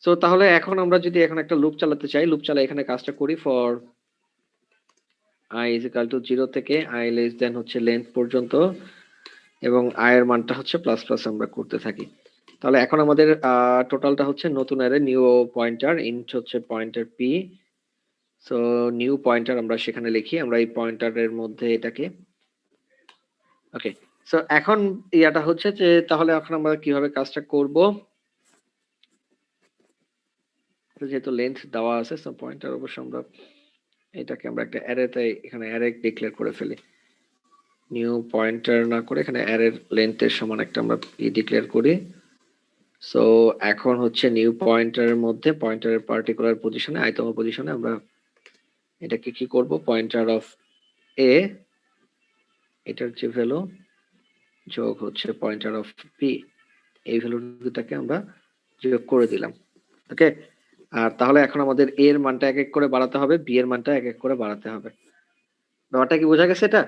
সো তাহলে এখন আমরা যদি এখন একটা লুপ চালাতে চাই, লুপ চালা এখানে কাজটা করি। For i is equal to 0 থেকে i লেস দেন হচ্ছে লেন্থ পর্যন্ত, এবং i এর মানটা হচ্ছে প্লাস প্লাস আমরা করতে থাকি। তাহলে এখন আমাদের টোটালটা হচ্ছে নতুন অ্যারে নিউ পয়েন্টার ইন্ট হচ্ছে pointer p। So new pointer আমরা সেখানে লিখি, আমরা এই পয়েন্টারের মধ্যে এটাকে ওকে। সো এখন ইয়াটা হচ্ছে যে তাহলে এখন আমরা কিভাবে কাজটা করব, যেহেতু লেন্থ দেওয়া আছে সো পয়েন্টার অবশ্য আমরা এটাকে আমরা একটা অ্যারেতে এখানে অ্যারে ডিক্লেয়ার করে ফেলি। নিউ পয়েন্টার না করে এখানে অ্যারের লেন্থের সমান একটা আমরা ডিক্লেয়ার করি। সো এখন হচ্ছে নিউ পয়েন্টারের মধ্যে পয়েন্টারের পার্টিকুলার পজিশনে আইতম পজিশনে আমরা এটাকে কি করব, পয়েন্টার অফ এ এটার যে ভ্যালু যোগ হচ্ছে পয়েন্টার অফ পি, এই ভ্যালু দুটাকে আমরা যোগ করে দিলাম। ওকে, আর তাহলে এখন আমাদের এ এর মানটা এক এক করে বাড়াতে হবে, বি এর মানটা এক এক করে বাড়াতে হবে। ব্যাপারটা কি বোঝা গেছে এটা?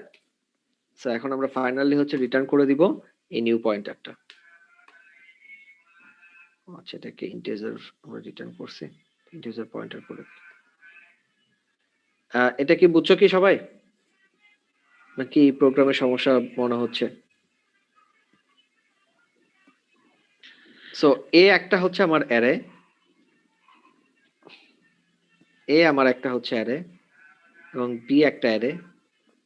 সো এখন আমরা ফাইনালি হচ্ছে রিটার্ন করে দিব এই নিউ পয়েন্টারটা। আচ্ছা, এটাকে ইন্টিজার আমরা রিটার্ন করছি, ইন্টিজার পয়েন্টার করে। এটা কি বুঝছো কি সবাই, নাকি প্রোগ্রামের সমস্যা মনে হচ্ছে? সো এ একটা হচ্ছে আমার অ্যারে, এ আমার একটা হচ্ছে অ্যারে, এবং বি একটা অ্যারে।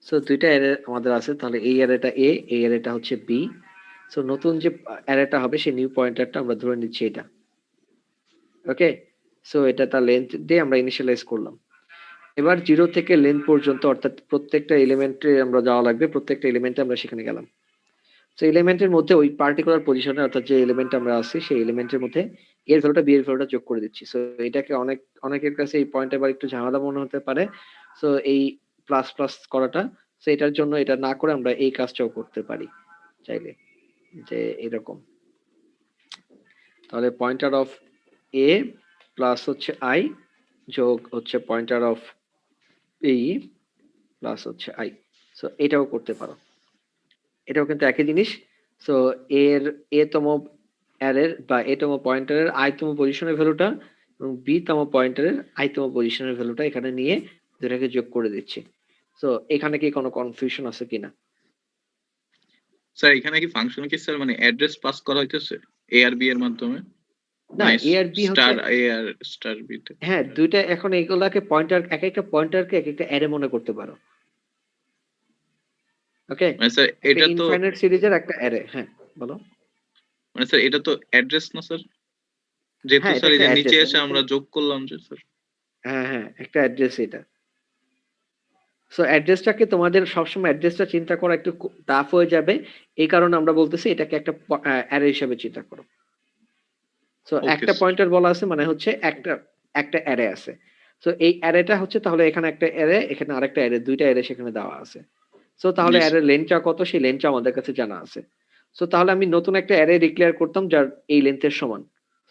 সো দুইটা অ্যারে আমাদের আছে, তাহলে এই অ্যারেটা এ, এই অ্যারেটা হচ্ছে বি। সো নতুন যে অ্যারেটা হবে সেই নিউ পয়েন্টারটা আমরা ধরে নিচ্ছি এটা। ওকে, সো এটা তার লেন্থ দিয়ে আমরা ইনিশিয়ালাইজ করলাম। এবার 0 থেকে লেন্থ পর্যন্ত, অর্থাৎ প্রত্যেকটা এলিমেন্টে আমরা যাওয়া লাগবে, প্রত্যেকটা এলিমেন্টে আমরা সেখানে গেলাম। তো এলিমেন্টের মধ্যে ওই পার্টিকুলার পজিশনে, অর্থাৎ যে এলিমেন্ট আমরা আছি সেই এলিমেন্টের মধ্যে এর ভ্যালুটা বি এর ভ্যালুটা যোগ করে দিচ্ছি। সো এটাকে অনেকের কাছে এই পয়েন্ট আবার একটু ঝামেলা মনে হতে পারে, সো এই প্লাস প্লাস করাটা। সো এটার জন্য এটা না করে আমরা এই কাজটাও করতে পারি চাইলে, যে এরকম। তাহলে পয়েন্টার অফ এ প্লাস হচ্ছে আই যোগ হচ্ছে পয়েন্টার অফ বি প্লাস হচ্ছে আই। সো এটাও করতে পারো, এটাও কিন্তু একই জিনিস। সো এর এ তম অ্যারের বা a তম পয়েন্টারের i তম পজিশনের ভ্যালুটা এবং b তম পয়েন্টারের i তম পজিশনের ভ্যালুটা এখানে নিয়ে দুটাকে যোগ করে দিচ্ছি। সো এখানে কি কোনো কনফিউশন আছে কিনা? স্যার এখানে কি ফাংশনে কি স্যার মানে অ্যাড্রেস পাস করা হইতেছে এ আর বি এর মাধ্যমে? না, মানে a আর b হচ্ছে স্টার এ আর স্টার বি তে? হ্যাঁ, দুইটা এখন এগুলাকে পয়েন্টার, এক একটা পয়েন্টারকে এক একটা অ্যারে মনে করতে পারো। ওকে, মানে স্যার একটা এটা তো ইনফাইনাইট সিরিজের একটা অ্যারে। হ্যাঁ বলো। মানে স্যার এটা তো অ্যাড্রেস না স্যার? যেহেতু হ্যাঁ, এটা স্যার এই একটা যে নিচে অ্যাড্রেস। এসে আমরা যোগ করলাম যে স্যার। হ্যাঁ হ্যাঁ, একটা অ্যাড্রেস এটা। সো অ্যাড্রেসটাকে তোমাদের সবসময় অ্যাড্রেসটা চিন্তা করা একটু টাফ হয়ে যাবে, এই কারণে আমরা বলতেছি এটাকে একটা অ্যারে হিসেবে চিন্তা করো। সো ওকে একটা স্যার। পয়েন্টার বলা আছে মানে হচ্ছে একটা একটা অ্যারে আছে। সো এই অ্যারেটা হচ্ছে তাহলে এখানে একটা অ্যারে, এখানে আরেকটা অ্যারে, দুইটা অ্যারে সেখানে দেওয়া আছে। সো তাহলে জি স্যার। অ্যারের লেন্থটা কত, সেই লেন্থটা আমাদের কাছে জানা আছে। সো তাহলে আমি নতুন একটা অ্যারে ডিক্লেয়ার করতাম যার এই লেন্থের সমান।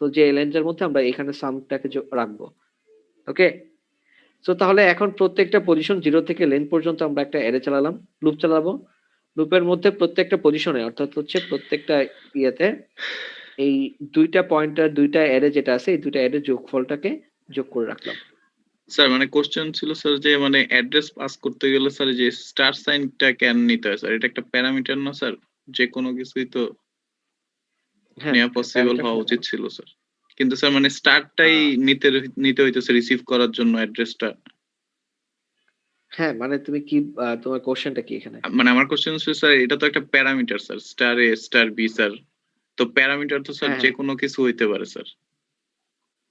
সো যে লেন্থের মধ্যে আমরা এখানে সামটাকে রাখবো। ওকে, সো তাহলে এখন প্রত্যেকটা পজিশন 0 থেকে লেন্থ পর্যন্ত আমরা একটা অ্যারে চালালাম, লুপ চালাবো। লুপের মধ্যে প্রত্যেকটা পজিশনে অর্থাৎ হচ্ছে প্রত্যেকটা ইয়েতে এই দুইটা পয়েন্টার, দুইটা অ্যারে যেটা আছে এই দুইটা অ্যারে যোগফলটাকে যোগ করে রাখলাম। স্যার মানে কোশ্চেন ছিল স্যার যে মানে অ্যাড্রেস পাস করতে গেলে স্যার যে স্টার সাইনটা কেন নিতে হয় স্যার? এটা একটা প্যারামিটার না স্যার? যে কোনো কিছুই তো হ্যাঁ, নেওয়া পসিবল প্যারামিটার। হওয়া উচিত ছিল স্যার। কিন্তু স্যার মানে স্টারটাই নিতে হইতেছে রিসিভ করার জন্য অ্যাড্রেসটা। হ্যাঁ, মানে তুমি কি তোমার কোশ্চেনটা কি এখানে? মানে আমার কোশ্চেন ছিল স্যার এটা তো একটা প্যারামিটার স্যার, স্টার এ স্টার বি স্যার। তো প্যারামিটার তো স্যার হ্যাঁ যে হ্যাঁ, কোনো কিছু হইতে পারে স্যার,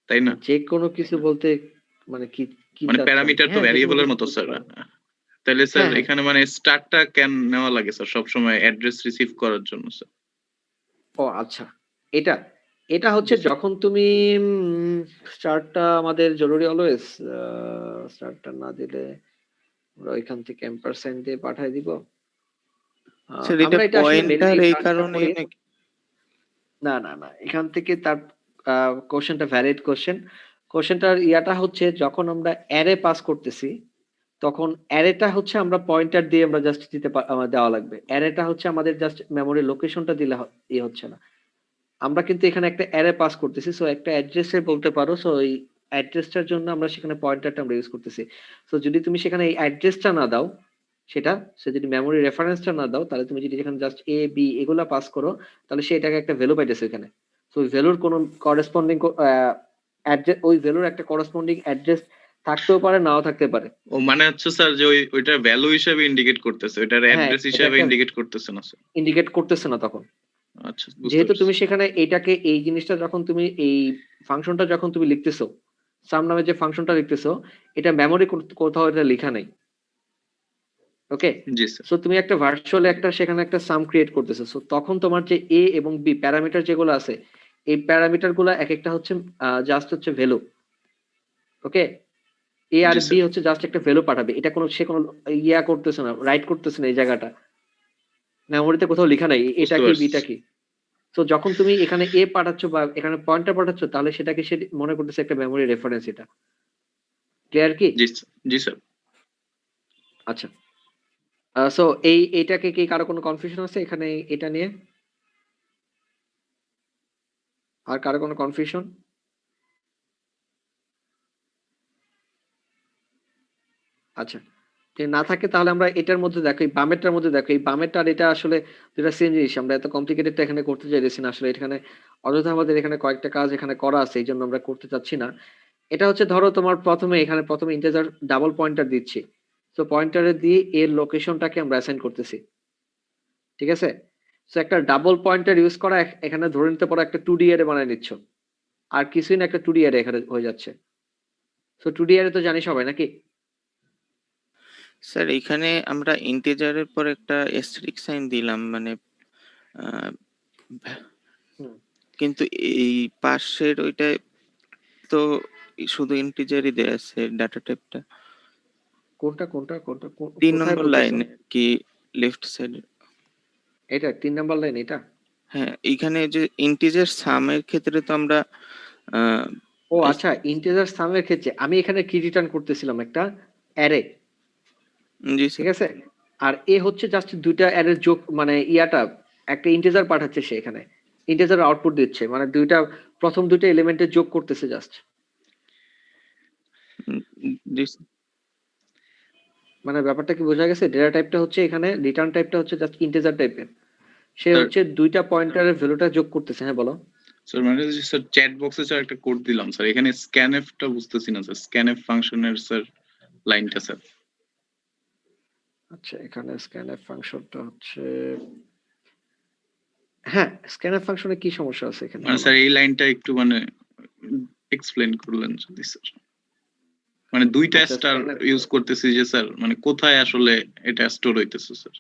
তাই না? যে কোনো কিছু বলতে মানে কি কি মানে চাচ্ছ আর কি? প্যারামিটার তো হ্যাঁ, যে কোনো ভ্যারিয়েবলের কিছু মতো বলতে স্যার। পারো। তাহলে স্যার হ্যাঁ হ্যাঁ, এখানে মানে স্টারটা কেন নেওয়া লাগে স্যার সবসময় অ্যাড্রেস রিসিভ করার জন্য স্যার? ও আচ্ছা, এটা এটা হচ্ছে জি স্যার। যখন তুমি স্টারটা আমাদের জরুরি অলওয়েজ, স্টারটা না দিলে আমরা ওইখান থেকে এম্পারস্যান্ড দিয়ে পাঠিয়ে দিব। স্যার এটা আমরা এটা আসলে পয়েন্টার মেনলি এই কাজটা কারণে করি নাকি? না না না, এখান থেকে তার কোশ্চেনটা ভ্যালিড কোশ্চেন। কোশ্চেনটার ইয়াটা হচ্ছে যখন আমরা অ্যারে পাস করতেছি তখন অ্যারেটা হচ্ছে আমরা পয়েন্টার দিয়ে আমরা জাস্ট দেওয়া লাগবে। অ্যারেটা হচ্ছে আমাদের জাস্ট মেমোরি লোকেশনটা দিলে ইয়ে হচ্ছে না। আমরা কিন্তু এখানে একটা অ্যারে পাস করতেছি, সো একটা অ্যাড্রেসে বলতে পারো। সো এই অ্যাড্রেসটার জন্য আমরা সেখানে পয়েন্টারটা আমরা ইউজ করতেছি। সো যদি তুমি সেখানে এই অ্যাড্রেসটা না দাও, সেটা সে যদি মেমোরি রেফারেন্সটা না দাও, তাহলে তুমি যদি যেখানে জাস্ট এ বি এগুলা পাস করো, তাহলে সে এটাকে একটা ভ্যালু পাইতেছে এখানে। সো ওই ভ্যালুর কোনো করেসপন্ডিং অ্যাড্রেস, ওই ভ্যালুর একটা করেসপন্ডিং অ্যাড্রেস থাকতেও পারে, নাও থাকতে পারে। ও মানে হচ্ছে স্যার যে ওইটার ভ্যালু হিসেবে ইন্ডিকেট করতেছে, ওইটার হ্যাঁ, অ্যাড্রেস এটা হিসেবে একটা ইন্ডিকেট করতেছে না স্যার? ইন্ডিকেট করতেছে না তখন। আচ্ছা, বুঝতে যেহেতু পারছি। তুমি সেখানে এইটাকে, এই জিনিসটা যখন তুমি এই ফাংশনটা যখন তুমি লিখতেছো, সাম নামে যে ফাংশনটা লিখতেছো, এটা মেমোরি কোথাও এটা লেখা নাই। ওকে, জি স্যার। সো তুমি একটা ভার্চুয়াল একটা সেখানে একটা সাম ক্রিয়েট করতেছো। সো তখন তোমার যে এ এবং বি প্যারামিটার যেগুলো আছে, এই প্যারামিটার গুলো এক একটা হচ্ছে জাস্ট হচ্ছে ভ্যালু। ওকে, এ আর জি বি স্যার। হচ্ছে জাস্ট একটা ভ্যালু পাঠাবে, এটা কোনো সে কোনো ইয়া করতেছে না, রাইট করতেছে না এই জায়গাটা, মেমোরিতে কোথাও লেখা নাই এটা বুঝতে কি পারছি। বিটা কি। তো যখন তুমি এখানে এ পাঠাচ্ছ বা এখানে পয়েন্টার পাঠাচ্ছ, তাহলে সেটাকে সে মনে করতেছে একটা মেমোরি রেফারেন্স। এটা ক্লিয়ার কি? জি স্যার। জি স্যার। আচ্ছা, সো এইটাকে কি কারো কোনো কনফিউশন আছে এখানে এটা নিয়ে? আর কারো কোনো কনফিউশন? আচ্ছা, যদি না থাকে তাহলে আমরা এটার মধ্যে দেখো, এই বামেরটার মধ্যে দেখো, এই বামেরটা আর এটা আসলে দুটা সেম জিনিস। আমরা এত কমপ্লিকেটেডটা এখানে করতে চাইছি না আসলে। এখানে অযথা আমাদের এখানে কয়েকটা কাজ এখানে করা আছে, এই জন্য আমরা করতে চাচ্ছি না। এটা হচ্ছে ধরো তোমার প্রথমে ইন্টিজার ডাবল পয়েন্টার দিচ্ছি। তো পয়েন্টারে দিয়ে এর লোকেশনটাকে আমরা অ্যাসাইন করতেছি। ঠিক আছে, সো একটা ডাবল পয়েন্টার ইউজ করা এখানে ধরে নিতে পারো একটা 2D অ্যারে বানায় নিচ্ছ। আর কিছুই না, একটা 2D অ্যারে এখানে হয়ে যাচ্ছে। সো 2D অ্যারে তো জানি সবাই নাকি? স্যার এখানে আমরা ইন্টিজারের পর একটা অ্যাস্টেরিস্ক সাইন দিলাম মানে আহ, হুম। কিন্তু এই পাশের ওইটায় তো শুধু ইন্টিজারই দেয়া আছে ডাটা টাইপটা। কোনটা কোনটা কোনটা 3 কোথায় নম্বর বলতেছো? লাইনে কি লেফট সাইডে? এটা 3 নাম্বার লাইন এটা? হ্যাঁ, এইখানে যে ইন্টিজার সামের ক্ষেত্রে তো আমরা আহ, ও আচ্ছা, ইন্টিজার সামের ক্ষেত্রে আমি এখানে কি রিটার্ন করতেছিলাম, একটা অ্যারে। জি ঠিক স্যার। আছে, আর এ হচ্ছে জাস্ট দুইটা অ্যারের যোগ, মানে ইয়াটা একটা ইন্টিজার পাঠাচ্ছে সে এখানে। ইন্টিজার আউটপুট দিচ্ছে, মানে প্রথম দুইটা এলিমেন্টে যোগ করতেছে জাস্ট। জি মানে ব্যাপারটা কি বোঝা গেছে? ডেটা টাইপটা হচ্ছে এখানে, রিটার্ন টাইপটা হচ্ছে জাস্ট ইন্টিজার টাইপের। সে Sir- হচ্ছে দুইটা পয়েন্টারের ভ্যালুটা যোগ করতেছে। হ্যাঁ বলো। স্যার মানে স্যার চ্যাট বক্সে স্যার একটা কোড দিলাম স্যার, এখানে স্ক্যানএফটা বুঝতেছি না স্যার, স্ক্যানএফ ফাংশনের স্যার লাইনটা স্যার। আচ্ছা, এখানে স্ক্যানএফ ফাংশনটা হচ্ছে, হ্যাঁ স্ক্যানএফ ফাংশনে কি সমস্যা আছে এখানে? মানে বলো। স্যার এই লাইনটা একটু মানে এক্সপ্লেন করলেন যদি স্যার। মানে দুইটা আচ্ছা, স্টার scanf- ইউজ করতেছি যে স্যার, মানে কোথায় আসলে এটা স্টোর হইতেছে স্যার?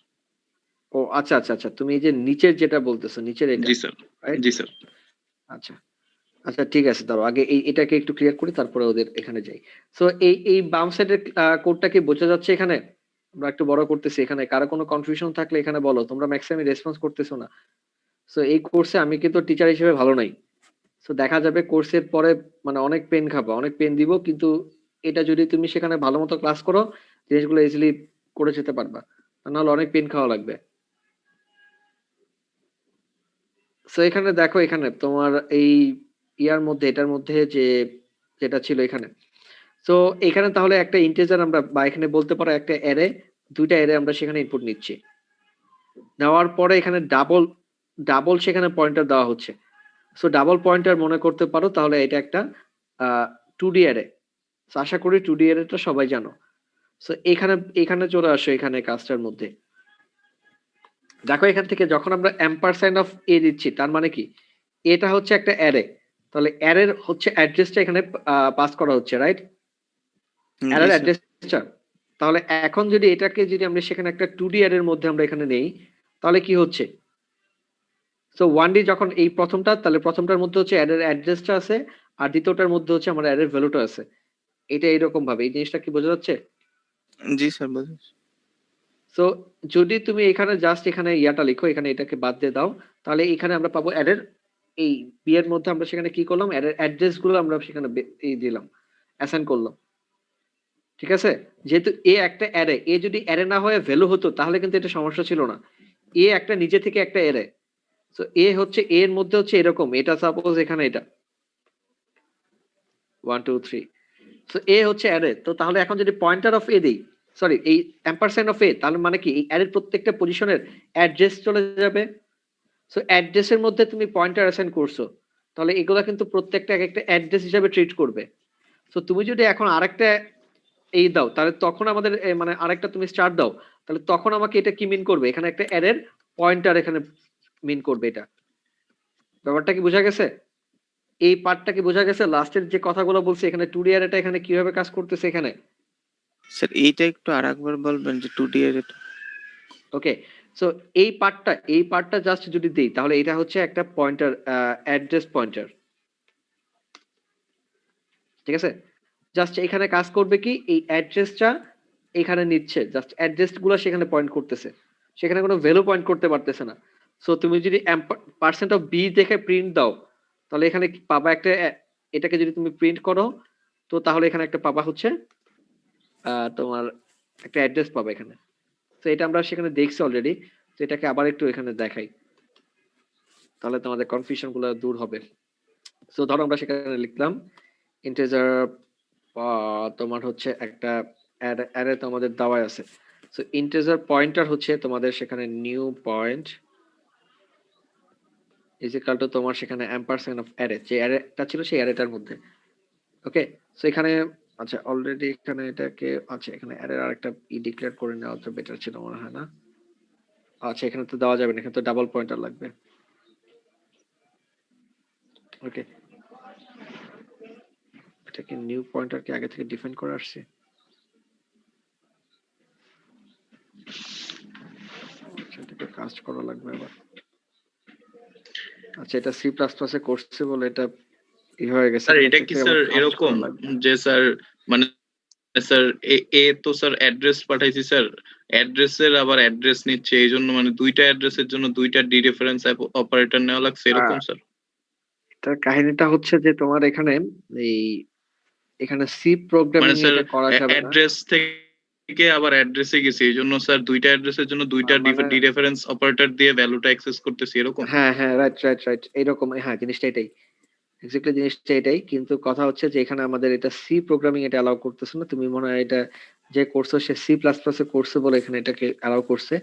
ও আচ্ছা আচ্ছা আচ্ছা, তুমি এই যে নিচের যেটা বলতেছো, নিচের এটা, জি স্যার, right? জি স্যার। আচ্ছা আচ্ছা, ঠিক আছে, দাঁড়াও আগে এটাকে একটু ক্লিয়ার করি, তারপরে ওদের এখানে যাই। সো এই বাম সাইডের কোডটা কি বোঝা যাচ্ছে এখানে? আমরা একটু বড় করতেছি, এখানে কারো কোনো কনফিউশন থাকলে এখানে বলো, তোমরা ম্যাক্সিমাম রেসপন্স করতেছো না। সো এই কোর্সে আমি কিন্তু টিচার হিসেবে ভালো নাই। সো দেখা যাবে কোর্সের পরে মানে অনেক পেন খাবা, অনেক পেন দিব, কিন্তু এটা যদি তুমি সেখানে ভালো মতো ক্লাস করো, জিনিসগুলো ইজিলি করে যেতে পারবা, নাহলে অনেক পেন খাওয়া লাগবে। সো এখানে দেখো, এখানে তোমার এই ইয়ার মধ্যে, এটার মধ্যে যেটা ছিল এখানে, সো এখানে তাহলে একটা ইন্টিজার আমরা, বা এখানে বলতে পারো একটা অ্যারে, দুইটা অ্যারে আমরা সেখানে ইনপুট নিচ্ছি। নেওয়ার পরে এখানে ডাবল সেখানে পয়েন্টার দেওয়া হচ্ছে। সো ডাবল পয়েন্টার মনে করতে পারো তাহলে এটা একটা 2D অ্যারে। আশা করি 2D অ্যারেটা সবাই জানো। সো এখানে চলে আসো, এখানে কাজটার মধ্যে দেখো, এখান থেকে যখন আমরা এম্পারসাইন অফ এ দিচ্ছি, তার মানে কি এটা হচ্ছে একটা অ্যারে, তাহলে অ্যারের হচ্ছে অ্যাড্রেসটা এখানে পাস করা হচ্ছে, রাইট? অ্যারের অ্যাড্রেসটা, তাহলে এখন যদি এটাকে যদি আমরা সেখানে একটা 2D অ্যারের মধ্যে আমরা এখানে নেই, তাহলে কি হচ্ছে? সো 1D যখন এই প্রথমটা, তাহলে প্রথমটার মধ্যে হচ্ছে অ্যারের অ্যাড্রেসটা আছে, আর দ্বিতীয়টার মধ্যে হচ্ছে আমার অ্যারের ভ্যালুটা আছে। এটা এইরকম ভাবে, এই জিনিসটা কি বোঝা যাচ্ছে? জি স্যার বুঝেছি। সো যদি তুমি এখানে জাস্ট এখানে ইয়াটা লিখো, এখানে এটাকে বাদ দিয়ে দাও, তাহলে এখানে আমরা পাবো অ্যারের এই বি এর মধ্যে আমরা সেখানে কি করলাম, অ্যারের অ্যাড্রেস গুলো আমরা সেখানে এই দিলাম, অ্যাসাইন করলাম। ঠিক আছে, যেহেতু এ একটা অ্যারে, এ যদি অ্যারে না হয়ে ভ্যালু হতো তাহলে কিন্তু এটা সমস্যা ছিল না। এ একটা নিজে থেকে একটা অ্যারে। সো এ হচ্ছে, এর মধ্যে হচ্ছে এরকম, এটা সাপোজ এখানে এটা 1 2 3, সো এ হচ্ছে অ্যারে। তো তাহলে এখন যদি পয়েন্টার অফ এ দেই, সরি এই এম্পারসাইন অফ এ, তাহলে মানে কি এই অ্যারের প্রত্যেকটা পজিশনের অ্যাড্রেস চলে যাবে। সো অ্যাড্রেসের মধ্যে তুমি পয়েন্টার অ্যাসাইন করছো, তাহলে এগুলা কিন্তু প্রত্যেকটা এক একটা অ্যাড্রেস হিসাবে ট্রিট করবে। সো তুমি যদি এখন আরেকটা এই দাও, তাহলে তখন আমাদের মানে আরেকটা তুমি স্টার দাও, তাহলে তখন আমাকে এটা কি মিন করবে? এখানে একটা অ্যারের পয়েন্টার এখানে মিন করবে। এটা ব্যাপারটা কি বোঝা গেছে? এই পার্টটা কি বোঝা গেছে? লাস্টের যে কথাগুলো বলছি, এখানে 2D অ্যারেটা এখানে কিভাবে কাজ করতেছে এখানে। স্যার এইটা একটু আরেকবার বলবেন যে 2D এর এটা? ওকে, সো এই পার্টটা জাস্ট যদি দেই, তাহলে এটা হচ্ছে একটা পয়েন্টার, অ্যাড্রেস পয়েন্টার। ঠিক আছে, জাস্ট এখানে কাজ করবে কি, এই অ্যাড্রেসটা এখানে নিচ্ছে, জাস্ট অ্যাড্রেস গুলো সেখানে পয়েন্ট করতেছে, সেখানে কোনো ভ্যালু পয়েন্ট করতে পারতেছে না। সো তুমি যদি পার্সেন্ট অফ বি দেখে প্রিন্ট দাও, তাহলে এখানে কি পাবা? একটা এটাকে যদি তুমি প্রিন্ট করো, তো তাহলে এখানে একটা পাবা হচ্ছে তোমার একটা অ্যাড্রেস পাবা এখানে। তো এটা আমরা সেখানে দেখছি অলরেডি, তো এটাকে আবার একটু এখানে দেখাই, তাহলে তোমাদের কনফিউশন গুলো দূর হবে। সো ধরো আমরা সেখানে লিখলাম ইন্টিজার, তোমার হচ্ছে একটা অ্যারে তোমাদের দেওয়া আছে। সো ইন্টিজার পয়েন্টার হচ্ছে তোমাদের সেখানে new point is equal to তোমার সেখানে এম্পারসেন্ট অফ অ্যারে, যে অ্যারেটা ছিল সেই অ্যারেটার মধ্যে। ওকে, সো এখানে আচ্ছা অলরেডি এখানে এটাকে, আচ্ছা এখানে অ্যারের আরেকটা ডিক্লেয়ার করে নেওয়া তো বেটার ছিল মনে হয় না? আচ্ছা এখানে তো দেওয়া যাবে না, এখানে তো ডাবল পয়েন্টার লাগবে। ওকে, এটা কি নিউ পয়েন্টার কি আগে থেকে ডিফাইন করে আসছে? আচ্ছা এটাকে কাস্ট করা লাগবে আবার। আচ্ছা এটা সি প্লাস প্লাসে করছে বলে এটা ই হয়ে গেছে। স্যার এটা কি স্যার এরকম যে স্যার মানে স্যার এ তো স্যার অ্যাড্রেস পাঠাইছি স্যার, অ্যাড্রেসের আবার অ্যাড্রেস নিচ্ছে, এই জন্য মানে দুইটা অ্যাড্রেসের জন্য দুইটা ডি রেফারেন্স অপারেটর নেওয়া লাগছে এরকম স্যার? তার কাহিনীটা হচ্ছে যে তোমার এখানে এই এখানে সি মানে প্রোগ্রামিং স্যার এটা করা যাবে না। অ্যাড্রেস থেকে থেকে আবার অ্যাড্রেসে গেছি এইজন্য স্যার দুইটা অ্যাড্রেসের জন্য দুইটা মানে- ডিরেফারেন্স অপারেটর দিয়ে ভ্যালুটা অ্যাক্সেস করতেছি এরকম। হ্যাঁ রাইট এইরকম, হ্যাঁ জিনিসটা এটাই, এক্স্যাক্টলি জিনিসটা এটাই, কিন্তু কথা হচ্ছে যে এখানে আমাদের এটা সি প্রোগ্রামিং এটা অ্যালাউ করতেছে না। তুমি মনে হয় এটা যে করছো সে সি প্লাস প্লাসে করছে বলে এখানে এটাকে অ্যালাউ করছে।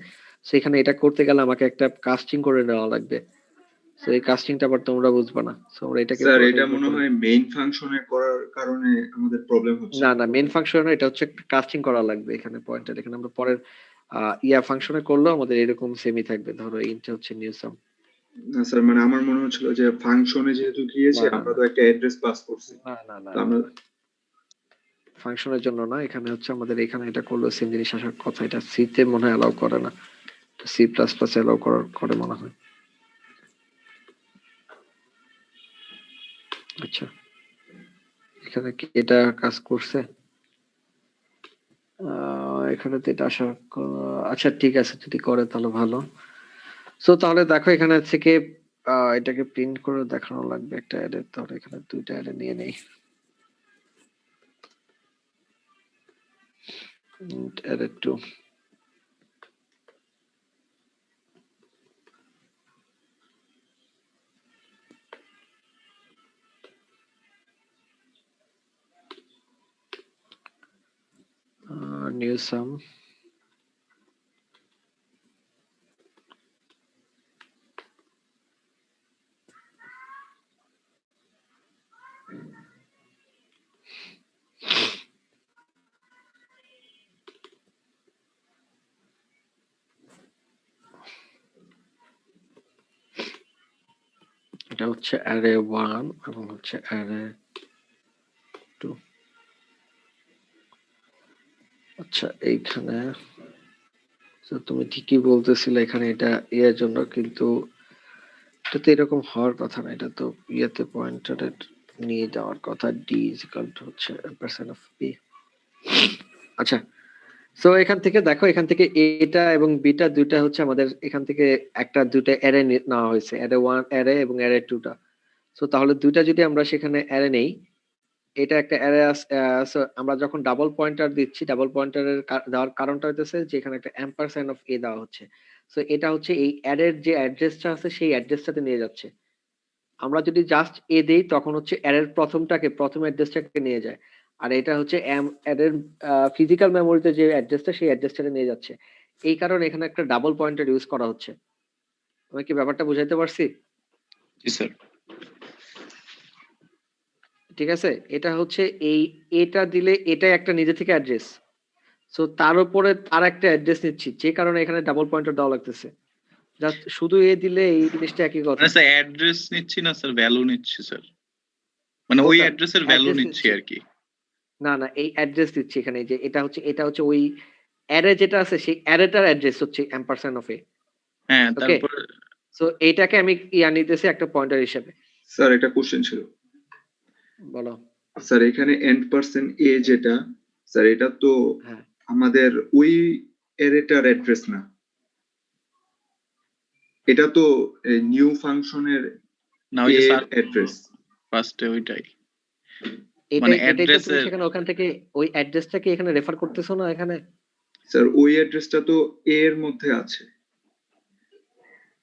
সেখানে এটা করতে গেলে আমাকে একটা কাস্টিং করে নেওয়া লাগবে। সো এই কাস্টিংটা আবার তোমরা বুঝবা না, সো আমরা এটাকে স্যার পুরোটা এটা ignore মনে করে- হয় মেইন ফাংশনে করার কারণে আমাদের প্রবলেম হচ্ছে। না মেইন ফাংশন এটা হচ্ছে কাস্টিং করা লাগবে এখানে পয়েন্টার। এখানে আমরা পরের ফাংশনে করলেও আমাদের এরকম সেমই থাকবে। ধরো ইন্ট হচ্ছে নিউ সাম। না স্যার, মানে আমার মনে হচ্ছিল যে ফাংশনে যেহেতু গিয়েছে না, আমরা তো একটা অ্যাড্রেস পাস করছি, না তো আমরা ফাংশনের জন্য না, এখানে হচ্ছে আমাদের এখানে এটা করলো সেম জিনিস আসার কথা। এটা সি তে মনে হয় অ্যালাউ করে না, সি প্লাস প্লাস অ্যালাউ করে মনে হয়। আচ্ছা এখানে কি এটা কাজ করছে? এখানে তো এটা আসার আচ্ছা ঠিক আছে, যদি করে তাহলে ভালো। সো তাহলে দেখো এখানে থেকে এটাকে প্রিন্ট করে দেখানো লাগবে একটা অ্যারে। তাহলে এখানে দুইটা অ্যারে নিয়ে নেই, অ্যারে 2। নিউ সাম, এটা হচ্ছে অ্যারে 1 এবং হচ্ছে অ্যারে 2। আচ্ছা এইখানে তো তুমি ঠিকই বলতেছিলে এখানে এটা এর জন্য, কিন্তু এটা তো এরকম হওয়ার কথা না। এটা তো ইয়েতে পয়েন্টারের নিয়ে যাওয়ার কথা, ডি ইজ ইকুয়াল টু হচ্ছে পার্সেন্ট অফ পি। আচ্ছা সো এখান থেকে দেখো, এখান থেকে এটা এবং বিটা দুইটা হচ্ছে আমাদের এখান থেকে একটা দুইটা অ্যারে নেওয়া হয়েছে, অ্যারে 1 অ্যারে এবং অ্যারে 2টা। সো তাহলে দুইটা যদি আমরা সেখানে অ্যারে নেই, এটা একটা অ্যারে আমরা যখন ডাবল পয়েন্টার দিচ্ছি, ডাবল পয়েন্টারের দেওয়ার কারণটা হইতেছে যে এখানে একটা অ্যাম্পারস্যান্ড অফ এ দেওয়া হচ্ছে। সো এটা হচ্ছে এই অ্যারের যে অ্যাড্রেসটা আছে সেই অ্যাড্রেসটাতে নিয়ে যাচ্ছে। আমরা যদি জাস্ট এ দেই তখন হচ্ছে অ্যারের প্রথম অ্যাড্রেসটাকে নিয়ে যায়, আর এটা হচ্ছে অ্যারের ফিজিক্যাল মেমোরিতে যে অ্যাড্রেসটা সেই অ্যাড্রেসটাকে নিয়ে যাচ্ছে। এই কারণে এখানে একটা ডাবল পয়েন্টার ইউজ করা হচ্ছে। আমি কি ব্যাপারটা বুঝাইতে পারছি? জি স্যার। ঠিক আছে, এটা হচ্ছে এটা দিলে এটা একটা নিজে থেকে অ্যাড্রেস, সো তার উপরে তার একটা অ্যাড্রেস নিচ্ছি, যে কারণে এখানে ডাবল পয়েন্টার দেওয়া লাগতেছে। জাস্ট শুধু এ দিলে এই জিনিসটা একই কথা। মানে স্যার অ্যাড্রেস নিচ্ছি না স্যার, ভ্যালু নিচ্ছি স্যার, মানে ওই ওটা, অ্যাড্রেসের ভ্যালু address নিচ্ছি নিচ্ছি। আর কি। না এই অ্যাড্রেস দিচ্ছি এখানে, যে এটা হচ্ছে ওই অ্যারে যেটা আছে সেই অ্যারেটার অ্যাড্রেস হচ্ছে এম্পারসেন্ট অফ এ। হ্যাঁ ওকে, তারপর সো এইটাকে আমি নিতেছি একটা পয়েন্টার হিসেবে। স্যার একটা কোশ্চেন ছিল। বলো। স্যার এখানে এন্ড পার্সন এ যেটা, স্যার এটা তো হ্যাঁ আমাদের ওই অ্যারেটার অ্যাড্রেস না, এটা তো নিউ ফাংশনের না ওই যে এর স্যার অ্যাড্রেস। ফার্স্টে ওইটাই এটাই তো অ্যাড্রেস তুমি সেখানে ওখান থেকে ওই অ্যাড্রেসটাকে এখানে রেফার করতেছো না এখানে। স্যার ওই অ্যাড্রেসটা তো এ এর মধ্যে আছে।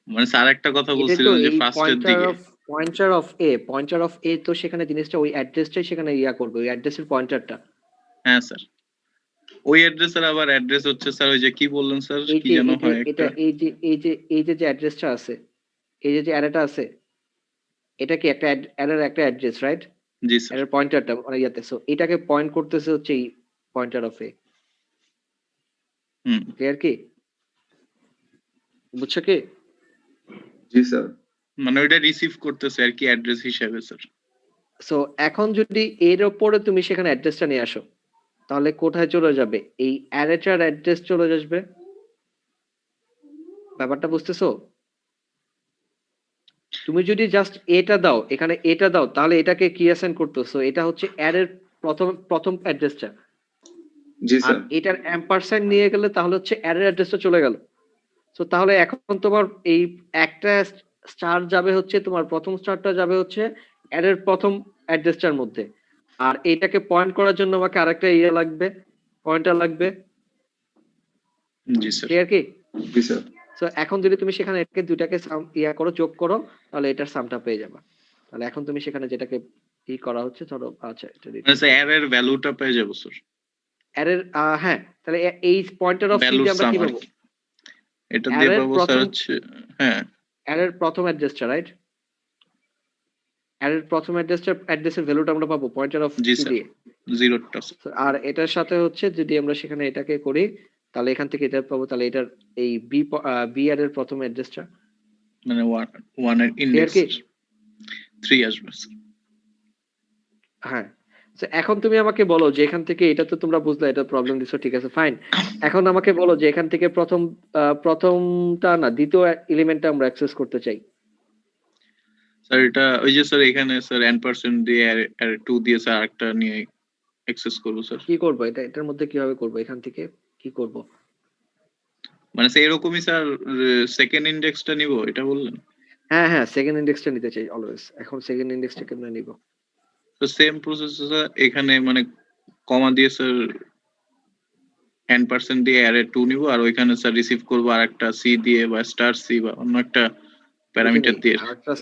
মানে স্যার একটা কথা এটাই তো বলছিলেন যে এই ফার্স্টের দিকে। পয়েন্টার অফ এ তো সেখানে জিনিসটা ওই অ্যাড্রেসটাই সেখানে করবে, ওই অ্যাড্রেসের পয়েন্টারটা। হ্যাঁ স্যার, ওই অ্যাড্রেসের আবার অ্যাড্রেস হচ্ছে স্যার ওই যে কি বললেন স্যার, এই কি যে যেন এই যে হয় এটা একটা। এই যে অ্যাড্রেসটা আছে, এই যে অ্যারেটা আছে, এটা কি একটা অ্যারের একটা অ্যাড্রেস, রাইট? জি স্যার। অ্যারের পয়েন্টারটা মানে ইয়াতে, সো এটাকে পয়েন্ট করতেছে হচ্ছে এই pointer of A. Hmm. Clear কি? বুঝছো কি? জি স্যার। মানে ওইটা রিসিভ করতেছে আর কি অ্যাড্রেস হিসেবে স্যার। সো এখন যদি এর উপরে তুমি সেখানে অ্যাড্রেসটা নিয়ে আসো, তাহলে কোথায় চলে যাবে? এই অ্যারেটার অ্যাড্রেস চলে আসবে। ব্যাপারটা বুঝতেছো? তুমি যদি জাস্ট এটা দাও, এখানে এটা দাও, তাহলে এটাকে কি অ্যাসাইন করতেছো? এটা হচ্ছে অ্যারের প্রথম অ্যাড্রেসটা। জি আর স্যার। এটার অ্যাম্পারসাইন নিয়ে গেলে তাহলে হচ্ছে অ্যারের অ্যাড্রেসটা চলে গেল। সো তাহলে এখন তোমার এই একটা স্টার যাবে হচ্ছে, তোমার প্রথম স্টারটা যাবে হচ্ছে অ্যারের প্রথম অ্যাড্রেসটার মধ্যে, আর এটাকে পয়েন্ট করার জন্য আমাকে আরেকটা লাগবে, পয়েন্টার লাগবে। জি স্যার। ক্লিয়ার কি? জি স্যার। সো এখন যদি তুমি সেখানে এটাকে দুইটাকে ইয়া করো, যোগ করো, তাহলে এটার সামটা পেয়ে যাবা। তাহলে এখন তুমি সেখানে যেটাকে করা হচ্ছে, ধরো আচ্ছা এটা মানে স্যার অ্যারের ভ্যালুটা পেয়ে যাবো স্যার। অ্যারের হ্যাঁ, তাহলে এই পয়েন্টার অফ সি ভ্যালুর দিয়ে আমরা সাম কি আর পাবো? কি। এটা দিয়ে অ্যারের পাবো স্যার প্রথম হচ্ছে হ্যাঁ অ্যারের প্রথম অ্যাড্রেসটা, রাইট? অ্যারের প্রথম অ্যাড্রেসের ভ্যালুটা আমরা পাবো pointer of G C sir দিয়ে। 0টা So, আর এটার সাথে হচ্ছে যদি আমরা সেখানে এটাকে করি, তাহলে এখান থেকে এটা পাবো, তাহলে এটার এই বি আর এর প্রথম অ্যাড্রেসটা মানে 1 এর ক্লিয়ার ইনডেক্স কি? 3 আসবে স্যার। হ্যাঁ। So, এখন তুমি আমাকে বলো যে এখান থেকে এটা তো তোমরা বুঝলে, এটা প্রবলেম দিছো, ঠিক আছে ফাইন। এখন আমাকে বলো যে এখান থেকে প্রথমটা না, দ্বিতীয় এলিমেন্টটা আমরা অ্যাক্সেস করতে চাই। স্যার এটা ওই যে স্যার এখানে স্যার n% দিয়ে আর 2 দিয়ে স্যার আরেকটা নিয়ে অ্যাক্সেস করব স্যার। কি করবো এটা, এটার মধ্যে কিভাবে করবো, এখান থেকে কি করব? মানে স্যার এরকমই স্যার সেকেন্ড ইনডেক্সটা নিব এটা বললেন? হ্যাঁ হ্যাঁ, সেকেন্ড ইন্ডেক্সটা নিতে চাই অলওয়েজ। এখন সেকেন্ড ইন্ডেক্সটা কেমনে নিব? তো সেম প্রসেস স্যার, এখানে মানে কমা দিয়ে স্যার n% দিয়ে অ্যারে 2 নিব, আর ওইখানে স্যার রিসিভ করব আরেকটা সি দিয়ে বা স্টার সি বা অন্য একটা প্যারামিটার দিয়ে। আরেকটা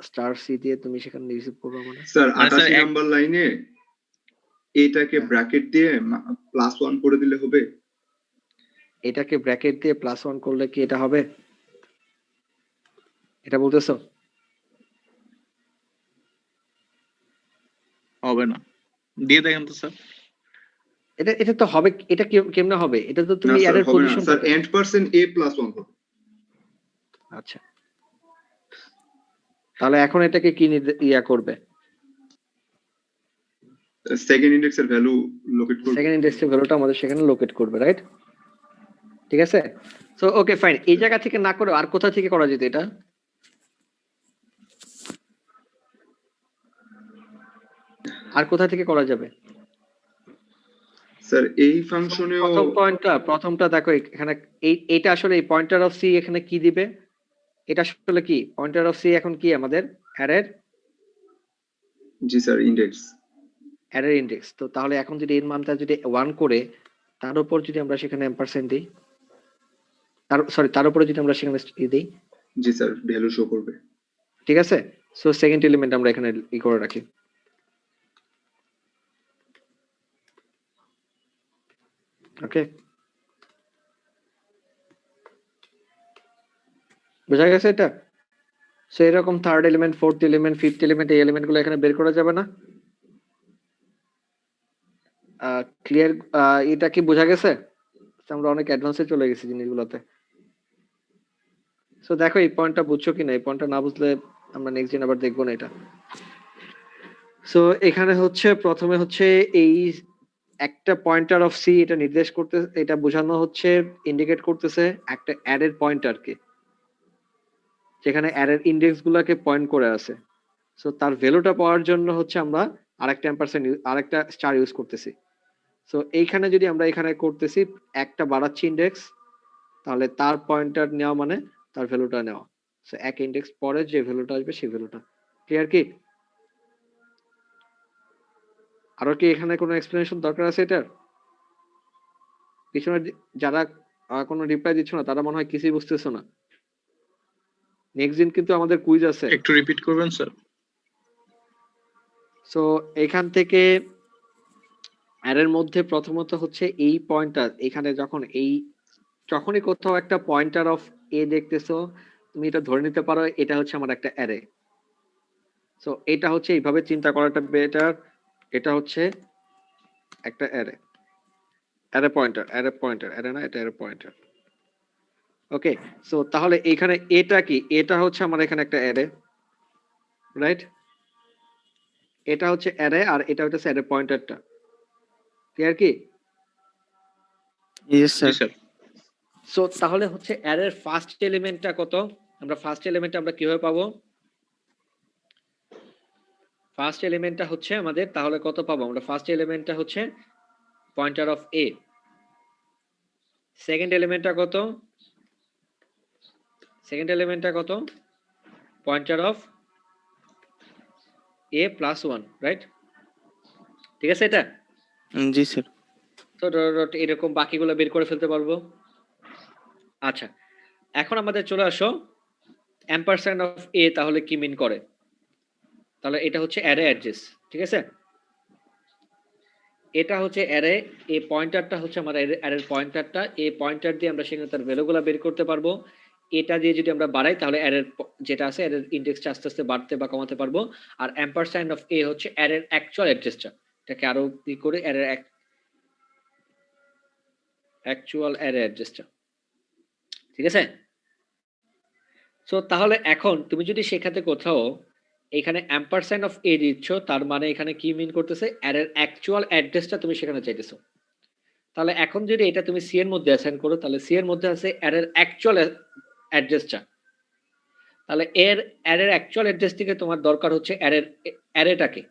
স্টার সি দিয়ে তুমি সেখানে রিসিভ করবে মানে? স্যার মানে স্যার 88 নাম্বার লাইনে এটাকে হ্যাঁ। ব্র্যাকেট দিয়ে +1 করে দিলে হবে? এটাকে ব্র্যাকেট দিয়ে +1 করলে কি এটা হবে? এটা বলতেছো? হবে না, দিয়ে দেখেন তো স্যার। এটা তো হবে, এটা কেমনে হবে? এটা তো না তুমি স্যার অ্যারের হবে না পজিশন। স্যার, n% a +1 হবে। আচ্ছা, তাহলে এখন এটাকে কি ইয়া করবে? সেকেন্ড ইনডেক্সের ভ্যালু লোকেট করব। সেকেন্ড ইন্ডেক্সের ভ্যালুটা আমাদের সেখানে লোকেট করবে, রাইট? ঠিক আছে। সো ওকে ফাইন, এই জায়গা থেকে না করে আর কোথা থেকে করা যেত এটা? আর কোথা থেকে করা যাবে? স্যার এই ফাংশনেও প্রথমটা দেখো এখানে, এইটা আসলে এই পয়েন্টার অফ সি এখানে কি দিবে? এটা আসলে কি পয়েন্টার অফ সি এখন কি আমাদের অ্যারের জি স্যার ইনডেক্স। অ্যারের ইনডেক্স। তো তাহলে এখন যদি এর মানটা যদি 1 করে, তার উপর যদি আমরা সেখানে এম্পারসেন্ট দিই, তার উপরে যদি আমরা সেখানে দিই, জি স্যার ভ্যালু শো করবে। ঠিক আছে। সো সেকেন্ড এলিমেন্ট আমরা এখানে করে রাখি। ওকে, বোঝা গেছে এটা? সো এরকম third element, fourth element, fifth element, এই এলিমেন্ট গুলো এখানে বের করা যাবে না? ক্লিয়ার? এটা কি বোঝা গেছে? আমরা অনেক অ্যাডভান্সে চলে গেছি জিনিসগুলোতে। সো দেখো এই পয়েন্টটা বুঝছো কিনা, এই পয়েন্টটা না বুঝলে আমরা নেক্সট দিন আবার দেখবো না এটা। সো এখানে হচ্ছে প্রথমে হচ্ছে এই একটা পয়েন্টার অফ সি, এটা নির্দেশ করতে, এটা বোঝানো হচ্ছে, ইন্ডিকেট করতেছে একটা অ্যারের পয়েন্টারকে, যেখানে অ্যারের ইন্ডেক্স গুলাকে পয়েন্ট করে আছে। সো তার ভ্যালুটা পাওয়ার জন্য হচ্ছে আমরা আরেকটা এম্পারসেন্ট, আরেকটা স্টার ইউজ করতেছি। সো এইখানে যদি আমরা এখানে করতেছি একটা বাড়াচ্ছি ইন্ডেক্স, তাহলে তার পয়েন্টার নেওয়া মানে তার ভ্যালুটা নেওয়া। সো এক ইন্ডেক্স পরে যে ভ্যালুটা আসবে সেই ভ্যালুটা। ক্লিয়ার কি? আরো কি এখানে কোনো এক্সপ্লেনেশন দরকার আছে এটার পিছনে? যারা কোনো রিপ্লাই দিচ্ছ না তারা মনে হয় কিছুই বুঝতেছো না। নেক্সট দিন কিন্তু আমাদের কুইজ আছে। একটু রিপিট করবেন স্যার। সো এখান থেকে অ্যারের মধ্যে প্রথমত হচ্ছে এই পয়েন্টার, এখানে যখনই কোথাও একটা পয়েন্টার অফ এ দেখতেছো, তুমি এটা ধরে নিতে পারো এটা হচ্ছে আমার একটা অ্যারে। সো এটা হচ্ছে এইভাবে চিন্তা করাটা বেটার, এটা হচ্ছে একটা অ্যারে, অ্যারে পয়েন্টার, অ্যারে না, এটা অ্যারে পয়েন্টার। ওকে, সো তাহলে এখানে এটা কি? এটা হচ্ছে আমার এখানে একটা অ্যারে, রাইট? এটা হচ্ছে অ্যারে আর এটা হচ্ছে অ্যারে পয়েন্টারটা। ক্লিয়ার কি? ইয়েস জি স্যার। স্যার। সো তাহলে হচ্ছে অ্যারের ফার্স্ট এলিমেন্টটা কত? আমরা ফার্স্ট এলিমেন্টটা আমরা কিভাবে পাবো? ফার্স্ট এলিমেন্টটা হচ্ছে আমাদের তাহলে কত পাবো আমরা? ফার্স্ট এলিমেন্টটা হচ্ছে পয়েন্টার অফ এ। সেকেন্ড এলিমেন্টটা কত? সেকেন্ড এলিমেন্টটা কত? Pointer of A plus 1, right? ঠিক আছে এটা? জি স্যার। তো এরকম বাকিগুলো বের করে ফেলতে পারবো। আচ্ছা, এখন আমাদের চলে আসো ampersand of a তাহলে কি মিন করে? তাহলে এটা হচ্ছে অ্যারে অ্যাড্রেস, ঠিক আছে? এটা হচ্ছে অ্যারে, এই পয়েন্টারটা হচ্ছে আমার অ্যারের পয়েন্টারটা, এই পয়েন্টার দিয়ে আমরা সেখানে তার ভ্যালুগুলো বের করতে পারবো। এটা দিয়ে যদি আমরা বাড়াই তাহলে অ্যারের যেটা আছে অ্যারের ইন্ডেক্সটা আস্তে আস্তে বাড়তে বা কমাতে পারবো। আর ampersand of a হচ্ছে অ্যারের অ্যাকচুয়াল অ্যাড্রেসটা, এটাকে আরো কি করে অ্যারের অ্যাকচুয়াল অ্যারে অ্যাড্রেসটা, ঠিক আছে? সো তাহলে এখন তুমি যদি সেখানে কোথাও এখানে ampersand of a দিচ্ছ, তার মানে এখানে কি মিন করতেছে, অ্যারের অ্যাকচুয়াল অ্যাড্রেসটা তুমি সেখানে চাইতেছো। তাহলে এখন যদি এটা তুমি সি এর মধ্যে অ্যাসাইন করো, তাহলে সি এর মধ্যে আছে অ্যারের অ্যাকচুয়াল অ্যাড্রেসটা। তাহলে অ্যারের অ্যাকচুয়াল অ্যাড্রেস থেকে তোমার দরকার হচ্ছে অ্যারেটাকে।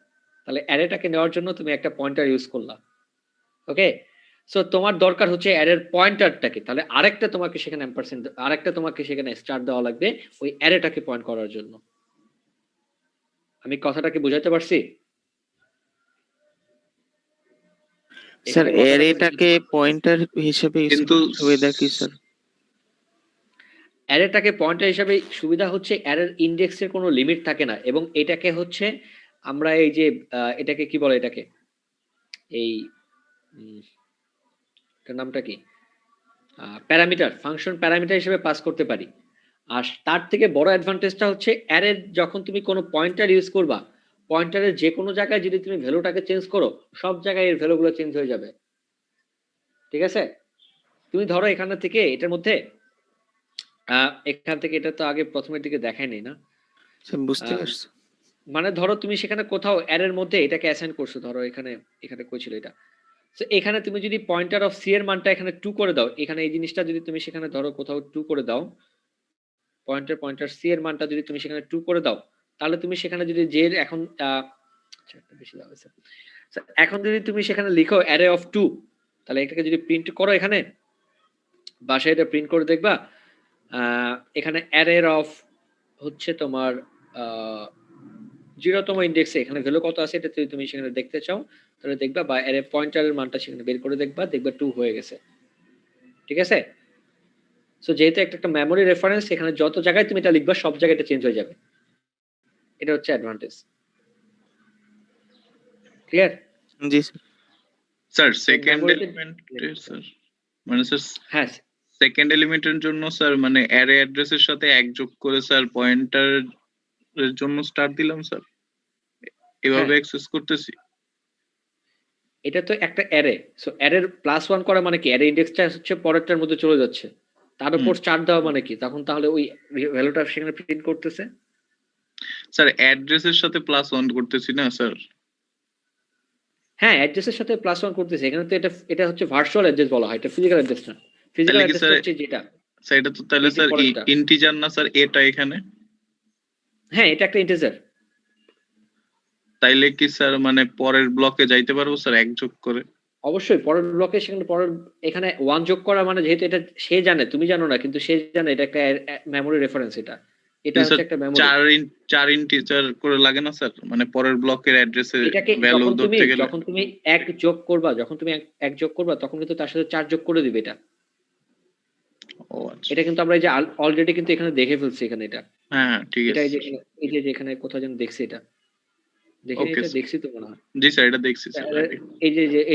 তাহলে অ্যারেটাকে নেওয়ার জন্য তুমি একটা পয়েন্টার ইউজ করলা, ওকে? সো তোমার দরকার হচ্ছে অ্যারের পয়েন্টারটাকে, তাহলে আরেকটা তোমাকে সেখানে ampersand, আরেকটা তোমাকে সেখানে স্টার দেওয়া লাগবে ওই অ্যারেটাকে পয়েন্ট করার জন্য। আমি কথাটাকে বুঝাতে পারছি? স্যার এখানে কথাটা অ্যারেটাকে পয়েন্টার হিসেবে ইউজ কিন্তু করার সুবিধা কি স্যার? অ্যারেটাকে পয়েন্টার হিসাবে সুবিধা হচ্ছে অ্যারের ইন্ডেক্সের কোনো লিমিট থাকে না, এবং এটাকে হচ্ছে আমরা এই যে এটাকে কি বলে, এটাকে এই এটার নামটা কি, প্যারামিটার, ফাংশন প্যারামিটার হিসেবে পাস করতে পারি। আর তার থেকে বড় অ্যাডভান্টেজটা হচ্ছে অ্যারের যখন তুমি কোনো পয়েন্টার ইউজ করবা, পয়েন্টারের যে কোনো জায়গায় যদি তুমি ভ্যালুটাকে চেঞ্জ করো, সব জায়গায় এর ভ্যালুগুলো চেঞ্জ হয়ে যাবে, ঠিক আছে? তুমি ধরো এখান থেকে এটার মধ্যে এখান থেকে, এটা তো আগে প্রথমের দিকে দেখায়নি না, স্যার বুঝতে আহ, পারছি। মানে ধরো তুমি সেখানে কোথাও অ্যারের মধ্যে এটাকে অ্যাসাইন করছো, ধরো এখানে এখানে কই ছিল এটা, তো এখানে তুমি যদি পয়েন্টার অফ সি এর মানটা এখানে 2 করে দাও, এখানে এই জিনিসটা যদি তুমি সেখানে ধরো কোথাও 2 করে দাও, পয়েন্টার সি এর মানটা যদি তুমি সেখানে 2 করে দাও, তাহলে তুমি সেখানে যদি জে এর এখন আচ্ছা, একটা বেশি দেওয়া হয়েছে। So, এখন যদি তুমি সেখানে লিখো অ্যারে অফ 2, তাহলে এটাকে যদি প্রিন্ট করো এখানে বাসায়, এটা প্রিন্ট করে দেখবা এখানে অ্যারে অফ হচ্ছে তোমার 0তম ইন্ডেক্সে এখানে ভ্যালু কত আছে এটা যদি তুমি সেখানে দেখতে চাও, তাহলে দেখবা, বা অ্যারে পয়েন্টারের মানটা সেখানে বের করে দেখবা 2 হয়ে গেছে, ঠিক আছে? সো যেহেতু একটা মেমোরি রেফারেন্স, এখানে যত জায়গায় তুমি এটা লিখবা সব জায়গায় এটা চেঞ্জ হয়ে যাবে, এটা হচ্ছে অ্যাডভান্টেজ। ক্লিয়ার? জি স্যার। স্যার সেকেন্ড memory তে- এলিমেন্টের স্যার মানে স্যার হ্যাঁ, সেকেন্ড এলিমেন্টের জন্য স্যার মানে অ্যারে অ্যাড্রেসের সাথে এক যোগ করে স্যার পয়েন্টার এর জন্য স্টার দিলাম স্যার, এভাবে হ্যাঁ। অ্যাক্সেস করতেছি। এটা তো একটা অ্যারে, সো অ্যারের +1 করা মানে কি, অ্যারে ইন্ডেক্সটা হচ্ছে পরেরটার মধ্যে চলে যাচ্ছে, তার উপর স্টার দেওয়া মানে কি, তখন তাহলে ওই ভ্যালুটা সেখানে প্রিন্ট করতেছে। স্যার অ্যাড্রেসের সাথে +1 করতেছি না স্যার? হ্যাঁ, অ্যাড্রেসের সাথে +1 করতেছে, এখানে তো এটা হচ্ছে ভার্চুয়াল অ্যাড্রেস বলা হয়, এটা ফিজিক্যাল অ্যাড্রেস না। ফিজিক্যাল তাহলে কি অ্যাড্রেস স্যার হচ্ছে যেটা, স্যার এটা তো তাহলে এই যে স্যার পরেরটা। ইন্টিজার না স্যার এটা এখানে? হ্যাঁ, এটা একটা ইন্টিজার। তাইলে কি স্যার মানে পরের ব্লকে যাইতে পারবো স্যার এক যোগ করে? অবশ্যই পরের ব্লকে সেখানে পরের এখানে 1 যোগ করা মানে, যেহেতু এটা সে জানে তুমি জানো না, কিন্তু সে জানে এটা একটা মেমোরি রেফারেন্স, এটা কিন্তু হচ্ছে স্যার একটা মেমোরি। চার ইন্টিজার করে লাগে না স্যার মানে পরের ব্লকের অ্যাড্রেসে এটাকে ভ্যালু ধরতে গেলে? যখন তুমি এক যোগ করবা তখন কিন্তু তার সাথে 4 যোগ করে দিবে এটা। ও আচ্ছা, এটা কিন্তু আমরা এই যে অলরেডি কিন্তু এখানে দেখে ফেলছি এখানে এটা। হ্যাঁ ঠিক এটা আছে এই যে স্যার। এই যে এখানে কোথাও যেন দেখছি এটা। দেখে ওকে এটা স্যার। দেখছি তো মনে হয়। জি স্যার এটা দেখছি স্যার আগে।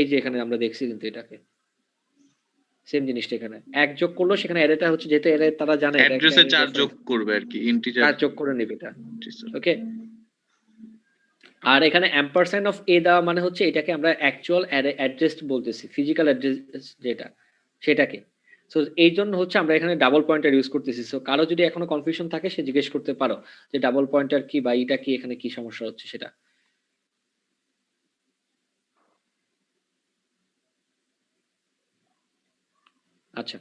এই যে এখানে আমরা দেখছি কিন্তু এটাকে। সেম জিনিসটা এখানে। এক যোগ করলো সেখানে অ্যারেটা হচ্ছে, যেহেতু অ্যারে তারা জানে এটা একটা অ্যাড্রেসে array 4 যোগ reference, করবে আর কি ইন্টিজার। 4 যোগ করে নেবে এটা। জি স্যার। ওকে। আর এখানে ampersand of a দেওয়া মানে হচ্ছে এটাকে আমরা অ্যাকচুয়াল অ্যাড্রেস বলতেছি, ফিজিক্যাল অ্যাড্রেস যেটা সেটাকে। সো এই জন্য হচ্ছে আমরা এখানে ডাবল পয়েন্টার ইউজ করতেছি। সো কারো যদি এখনো কনফিউশন থাকে সে জিজ্ঞেস করতে পারো যে ডাবল পয়েন্টার কি বা এটা কি, এখানে কি সমস্যা হচ্ছে সেটা। আচ্ছা,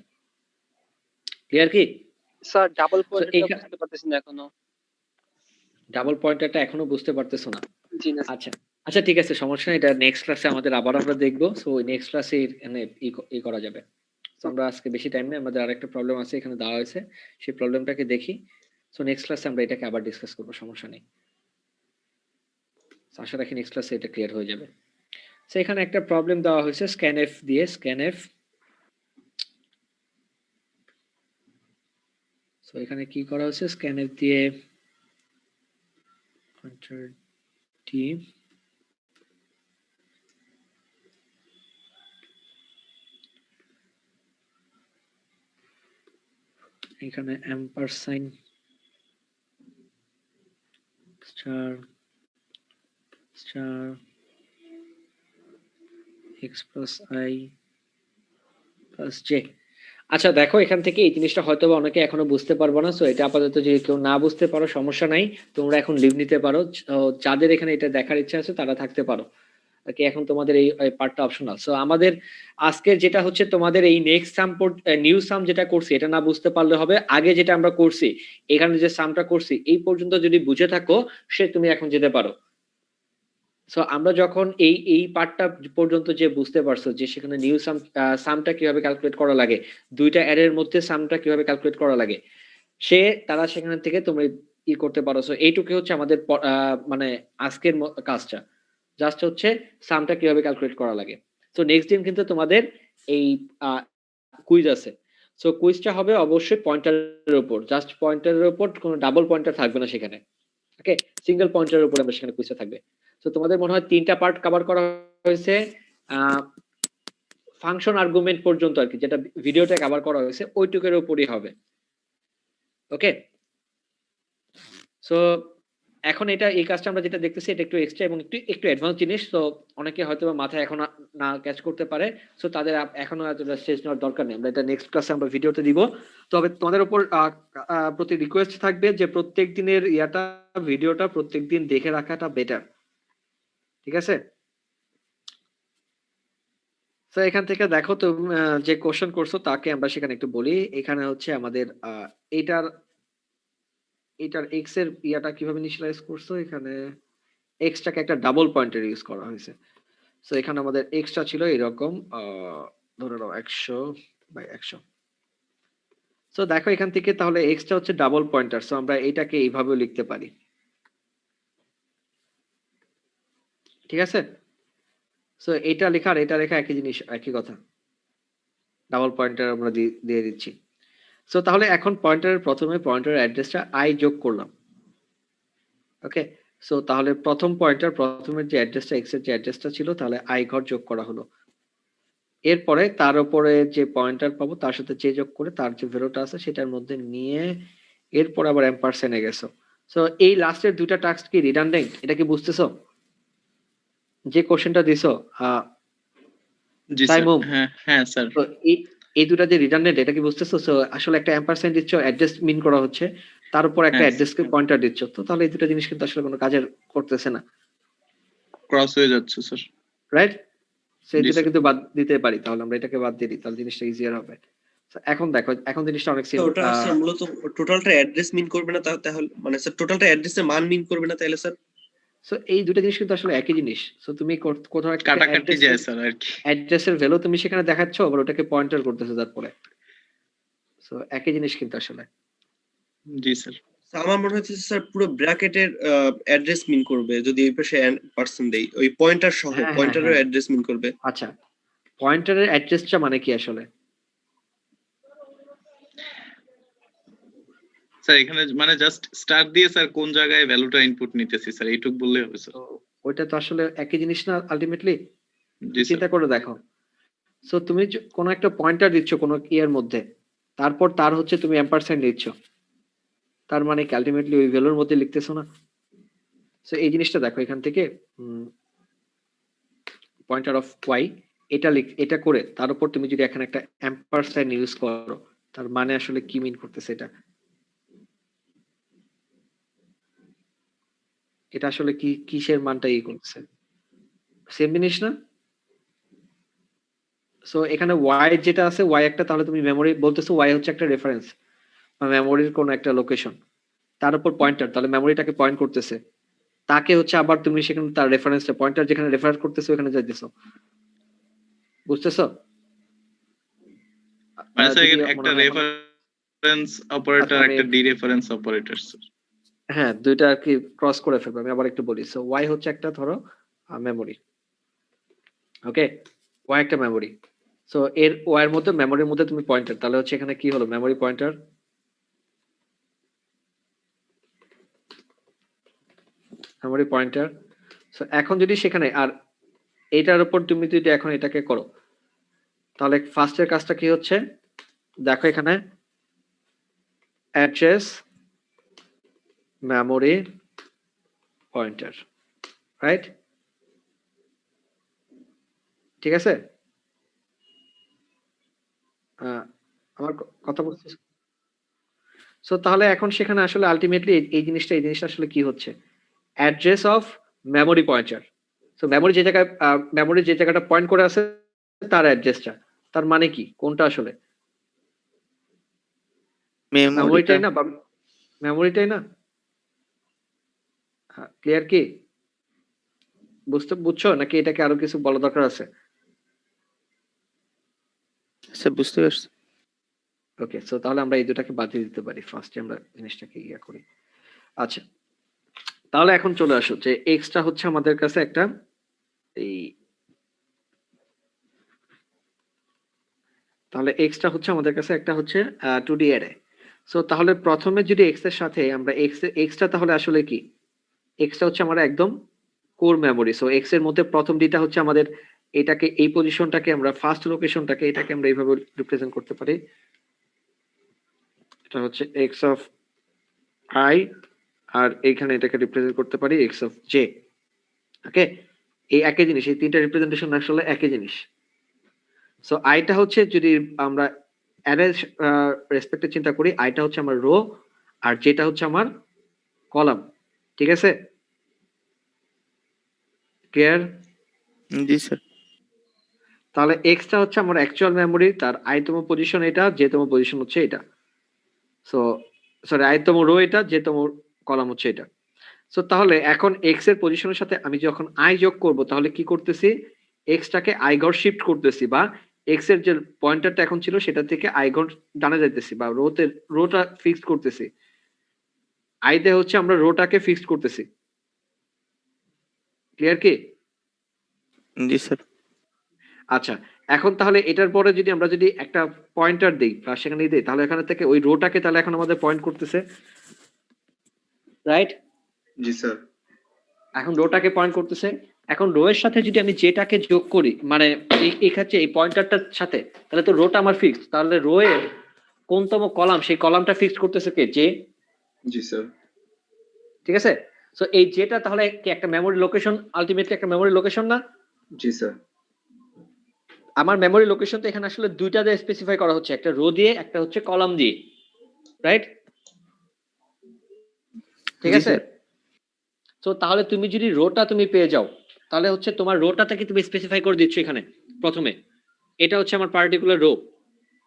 ক্লিয়ার কি? স্যার ডাবল So, পয়েন্টটা বুঝতে পারতেছি না এখনো। ডাবল পয়েন্টারটা এখনো বুঝতে পারতেছো না? জি না। আচ্ছা আচ্ছা, ঠিক আছে, সমস্যা নেই, এটা নেক্সট ক্লাসে আমাদের আবার আমরা দেখবো। সো নেক্সট ক্লাসে এখানে ই করা যাবে। তো আমরা আজকে বেশি টাইম নেই, আমাদের আরেকটা প্রবলেম আছে এখানে দেওয়া হয়েছে, সেই প্রবলেমটাকে দেখি। সো নেক্সট ক্লাসে আমরা এটাকে আবার ডিসকাস করবো, সমস্যা নেই। So, আশা রাখি নেক্সট ক্লাসে এটা ক্লিয়ার হয়ে যাবে। সো এখানে একটা প্রবলেম দেওয়া হয়েছে স্ক্যানএফ দিয়ে, স্ক্যানএফ এখানে কি করা হচ্ছে, স্ক্যানএফ দিয়ে পয়েন্টার ডি, এখানে ampersand star star x plus i plus j. আচ্ছা দেখো, এখান থেকে এই জিনিসটা হয়তো বা অনেকে এখনো বুঝতে পারবো না, সো এটা আপাতত যদি কেউ না বুঝতে পারো সমস্যা নাই, তোমরা এখন লিভ নিতে পারো। যাদের এখানে এটা দেখার ইচ্ছা আছে তারা থাকতে পারো। ওকে, এখন তোমাদের এই পার্টটা অপশনাল। সো আমাদের আজকের যেটা হচ্ছে তোমাদের এই নেক্সট সাম, নিউ সাম যেটা করছি এটা না বুঝতে পারলে হবে, আগে যেটা আমরা করছি এখানে যে সামটা করছি এই পর্যন্ত যদি বুঝে থাকো সে তুমি এখন যেতে পারো। সো আমরা যখন এই পার্টটা পর্যন্ত যে বুঝতে পারছো যে সেখানে নিউ সাম, সামটা কিভাবে ক্যালকুলেট করা লাগে, দুইটা অ্যারের মধ্যে সামটা কিভাবে ক্যালকুলেট করা লাগে, তারা সেখান থেকে তুমি করতে পারো। সো এইটুকু হচ্ছে আমাদের মানে আজকের কাজটা, জাস্ট হচ্ছে সামটা কিভাবে ক্যালকুলেট করা লাগে। তো নেক্সট দিন কিন্তু তোমাদের এই কুইজ আছে। সো কুইজটা হবে অবশ্যই পয়েন্টারের উপর, জাস্ট পয়েন্টারের উপর, কোনো ডাবল পয়েন্টার থাকবে না সেখানে। ওকে, সিঙ্গেল পয়েন্টারের উপর আমরা সেখানে কুইজটা থাকবে। তো তোমাদের মনে হয় 3টা পার্ট কভার করা হয়েছে, ফাংশন আর্গুমেন্ট পর্যন্ত আর কি, যেটা ভিডিওটা কভার করা হয়েছে ওইটুকের উপরই হবে। ওকে, সো এখন এটা এই কাজটা আমরা যেটা দেখতেছি এটা একটু এক্সট্রা এবং একটু অ্যাডভান্স জিনিস। তো অনেকে হয়তো মাথায় এখন না ক্যাচ করতে পারে, সো তাদের এখনো স্টেজ নেওয়ার দরকার নেই, আমরা এটা নেক্সট ক্লাসে আমরা ভিডিওতে দিব। তবে তোমাদের উপর প্রতি রিকোয়েস্ট থাকবে যে প্রত্যেক দিনের ভিডিওটা প্রত্যেক দিন দেখে রাখাটা বেটার, ঠিক আছে? তো এখান থেকে দেখো তো যে কোশ্চেন করছো তাকে আমরা সেখানে একটু বলি। এখানে হচ্ছে আমাদের এটার এক্স এর কিভাবে ইনিশিয়ালাইজ করছো, এখানে এক্স টাকে একটা ডাবল পয়েন্টার ইউজ করা হয়েছে। সো এখানে আমাদের এক্সটা ছিল এরকম, ধরে নাও 100/100। সো দেখো এখান থেকে তাহলে এক্সটা হচ্ছে ডাবল পয়েন্টার, সো আমরা এটাকে এইভাবেও লিখতে পারি, ঠিক আছে? সো এটা লেখা আর এটা লেখা একই জিনিস, একই কথা, ডাবল পয়েন্টার আমরা দিয়ে দিচ্ছি। সো তাহলে এখন পয়েন্টারের প্রথমে পয়েন্টারের অ্যাড্রেসটা আই যোগ করলাম। ওকে, সো তাহলে প্রথম প্রথমের যে অ্যাড্রেসটা এক্স এর যে অ্যাড্রেসটা ছিল তাহলে আই ঘর যোগ করা হলো। এরপরে তার উপরে যে পয়েন্টার পাবো তার সাথে যে যোগ করে তার যে ভ্যালুটা আছে সেটার মধ্যে নিয়ে এরপর আবার এম্পারসেন্টে গেছো। সো এই লাস্টের দুইটা টাস্ক কি রিডান্ডেন্ট, এটা কি বুঝতেছো? যে কোশ্চেনটা দিছো জি স্যার। তাইমুম, হ্যাঁ স্যার। তো এই দুটা যে রিডান্ডেন্ট এটা কি বুঝতেছো? সো আসলে একটা এম্পারসেন্ট দিচ্ছ, অ্যাড্রেস মিন করা হচ্ছে, তার উপর একটা হ্যাঁ। অ্যাড্রেসকে পয়েন্টার দিচ্ছ, তো তাহলে এই দুটো জিনিস কিন্তু আসলে কোনো কাজের করতেছে না, ক্রস হয়ে যাচ্ছে স্যার। রাইট? সেই জি দুটা স্যার। কিন্তু বাদ দিতে পারি, তাহলে আমরা এটাকে বাদ দিয়ে দিই, তাহলে জিনিসটা ইজিয়ার হবে। So, এখন দেখো, এখন জিনিসটা অনেক তো ওটা স্যার মূলত টোটালটা অ্যাড্রেস মিন করবে না, তাহলে মানে স্যার টোটালটা অ্যাড্রেসের মান মিন করবে না তাহলে স্যার? সো এই দুটো জিনিস কিন্তু আসলে একই জিনিস। সো তুমি কোথাও একটা কাটাকাটি যায় স্যার আর কি। অ্যাড্রেসের ভ্যালু তুমি সেখানে দেখাচ্ছ, আবার ওটাকে পয়েন্টার করতেছো তারপরে। সো একই জিনিস কিন্তু আসলে। জি স্যার। আমার মনে হচ্ছে স্যার পুরো ব্র্যাকেটের অ্যাড্রেস মিন করবে যদি এই পাশে পার্সেন্ট দেই, ওই পয়েন্টার সহ হ্যাঁ, হ্যাঁ, পয়েন্টারের হ্যাঁ। অ্যাড্রেস মিন করবে। আচ্ছা, পয়েন্টারের অ্যাড্রেসটা মানে কি আসলে? স্যার এখানে মানে জাস্ট স্টার দিয়ে স্যার কোন জায়গায় ভ্যালুটা ইনপুট নিতেছি স্যার এইটুকু বললেই হবে স্যার। তো ওইটা তো আসলে একই জিনিস না আলটিমেটলি, জি স্যার। চিন্তা করে দেখো। সো তুমি কোনো একটা পয়েন্টার দিচ্ছ কোনো ইয়ের মধ্যে, তারপর তার হচ্ছে তুমি এম্পারসেন্ট দিচ্ছ, তার মানে কি আলটিমেটলি ওই ভ্যালুর মধ্যে লিখতেছো না? সো এই জিনিসটা দেখো এখান থেকে পয়েন্টার অফ ওয়াই এটা করে তার উপর তুমি যদি এখানে একটা এম্পারসাইন ইউজ করো, তার মানে আসলে কি মিন করতেছে এটা? এটা আসলে কি কিসের মানটা করতেছে? সেম জিনিস না? সো এখানে ওয়াই যেটা আছে, ওয়াই একটা, তাহলে তুমি মেমোরি বলতেছো ওয়াই হচ্ছে একটা রেফারেন্স বা মেমোরির কোন একটা লোকেশন, তার উপর পয়েন্টার, তাহলে মেমোরিটাকে পয়েন্ট করতেছে, তাকে হচ্ছে আবার তুমি সেখানে তার রেফারেন্সটা পয়েন্টার যেখানে রেফার করতেছে ওখানে যাইতেছো, বুঝতেছো? মানে স্যার যদি একটা মনে হয় রেফারেন্স অপারেটর আমি একটা ডিরেফারেন্স অপারেটর স্যার। হ্যাঁ, দুইটা আর কি ক্রস করে ফেলবো। আমি আবার একটু বলি। সো ওয়াই হচ্ছে একটা ধরো মেমোরি, ওকে, ওয়াই একটা মেমোরি। সো এর ওয়াই এর মধ্যে মেমোরির মধ্যে তুমি পয়েন্টার, তাহলে হচ্ছে এখানে কি হলো memory pointer, memory pointer. So এখন যদি সেখানে আর এটার উপর তুমি যদি এখন এটাকে করো, তাহলে ফার্স্টের কাজটা কি হচ্ছে? দেখো এখানে অ্যাড্রেস মেমোরি পয়েন্টার, রাইট? ঠিক আছে? আমার কথা বুঝছিস? সো তাহলে এখন সেখানে আসলে আলটিমেটলি এই জিনিসটা আসলে কি হচ্ছে? Address of memory pointer. So memory যে জায়গাটা পয়েন্ট করে আছে তার অ্যাড্রেসটা। তার মানে কি? কোনটা আসলে? মেমোরিটাই না? বা মেমোরিটাই না? ক্লিয়ার কি? বুঝছো নাকি এটাকে আরো কিছু বলা দরকার আছে? আচ্ছা, বুঝতে পারছি। ওকে, সো তাহলে আমরা এই দুটাকে বাদ দিয়ে দিতে পারি। ফার্স্টে আমরা জিনিসটাকে করি। আচ্ছা, তাহলে এখন চলে আসো যে এক্সটা হচ্ছে আমাদের কাছে একটা এই তাহলে এক্সটা হচ্ছে আমাদের কাছে একটা হচ্ছে 2D অ্যারে। সো তাহলে প্রথমে যদি এক্স এর সাথে আমরা এক্সটা তাহলে আসলে কি? এক্সটা হচ্ছে আমরা একদম কোর মেমোরি। সো এক্স এর মধ্যে প্রথম ডিটা হচ্ছে আমাদের এটাকে এই পজিশনটাকে আমরা ফার্স্ট লোকেশনটাকে এটাকে আমরা এইভাবে রিপ্রেজেন্ট করতে পারি। এটা হচ্ছে এক্স অফ আই, আর এইখানে এটাকে রিপ্রেজেন্ট করতে পারি এক্স অফ জে। ওকে, এই একই জিনিস, এই তিনটা রিপ্রেজেন্টেশন আসলে একই জিনিস। সো আইটা হচ্ছে যদি আমরা অ্যারে রেসপেক্টে চিন্তা করি, আইটা হচ্ছে আমার রো আর যেটা হচ্ছে আমার কলাম। ঠিক আছে? ক্লিয়ার? জি স্যার। তাহলে এক্সটা হচ্ছে আমার অ্যাকচুয়াল মেমোরি, তার আইতম পজিশন এটা, যেতম পজিশন হচ্ছে এটা। সো সরি, আইতম রো এটা, যেতম কলাম হচ্ছে এটা। সো তাহলে এখন এক্স এর পজিশনের সাথে আমি যখন আই যোগ করব তাহলে কি করতেছি? এক্সটাকে আই ঘর শিফট করতেছি, বা এক্স এর যে পয়েন্টারটা এখন ছিল সেটা থেকে আই ঘর ডানে যাইতেছি, বা রোটা ফিক্স করতেছি। আইতে হচ্ছে আমরা রোটাকে ফিক্স করতেছি। ক্লিয়ার কি? জি স্যার। আচ্ছা, এখন তাহলে এটার পরে যদি আমরা যদি একটা পয়েন্টার দেই বা সেখানে দিই, তাহলে এখানে থেকে ওই রোটাকে তাহলে এখন আমাদের পয়েন্ট করতেছে, রাইট? জি স্যার। এখন রোটাকে পয়েন্ট করতেছে। এখন রো এর সাথে যদি আমি যেটাকে যোগ করি, মানে এই ক্ষেত্রে এই পয়েন্টারটার সাথে, তাহলে তো রোটা আমার ফিক্স। তাহলে রো এর কোনতম কলাম, সেই কলামটা ফিক্স করতেছে কে? জে। জি স্যার। ঠিক আছে? সো এই যেটা তাহলে কি একটা মেমোরি লোকেশন, আলটিমেটলি একটা মেমোরি লোকেশন না? জি স্যার। আমার মেমোরি লোকেশন তো এখানে আসলে দুইটা দিয়ে স্পেসিফাই করা হচ্ছে, একটা রো দিয়ে, একটা হচ্ছে কলাম দিয়ে, রাইট? ঠিক জি আছে? স্যার। তো তাহলে তুমি যদি রোটা তুমি পেয়ে যাও, তাহলে হচ্ছে তোমার রোটাকে তুমি স্পেসিফাই করে দিচ্ছ এখানে প্রথমে। এটা হচ্ছে আমার পার্টিকুলার রো,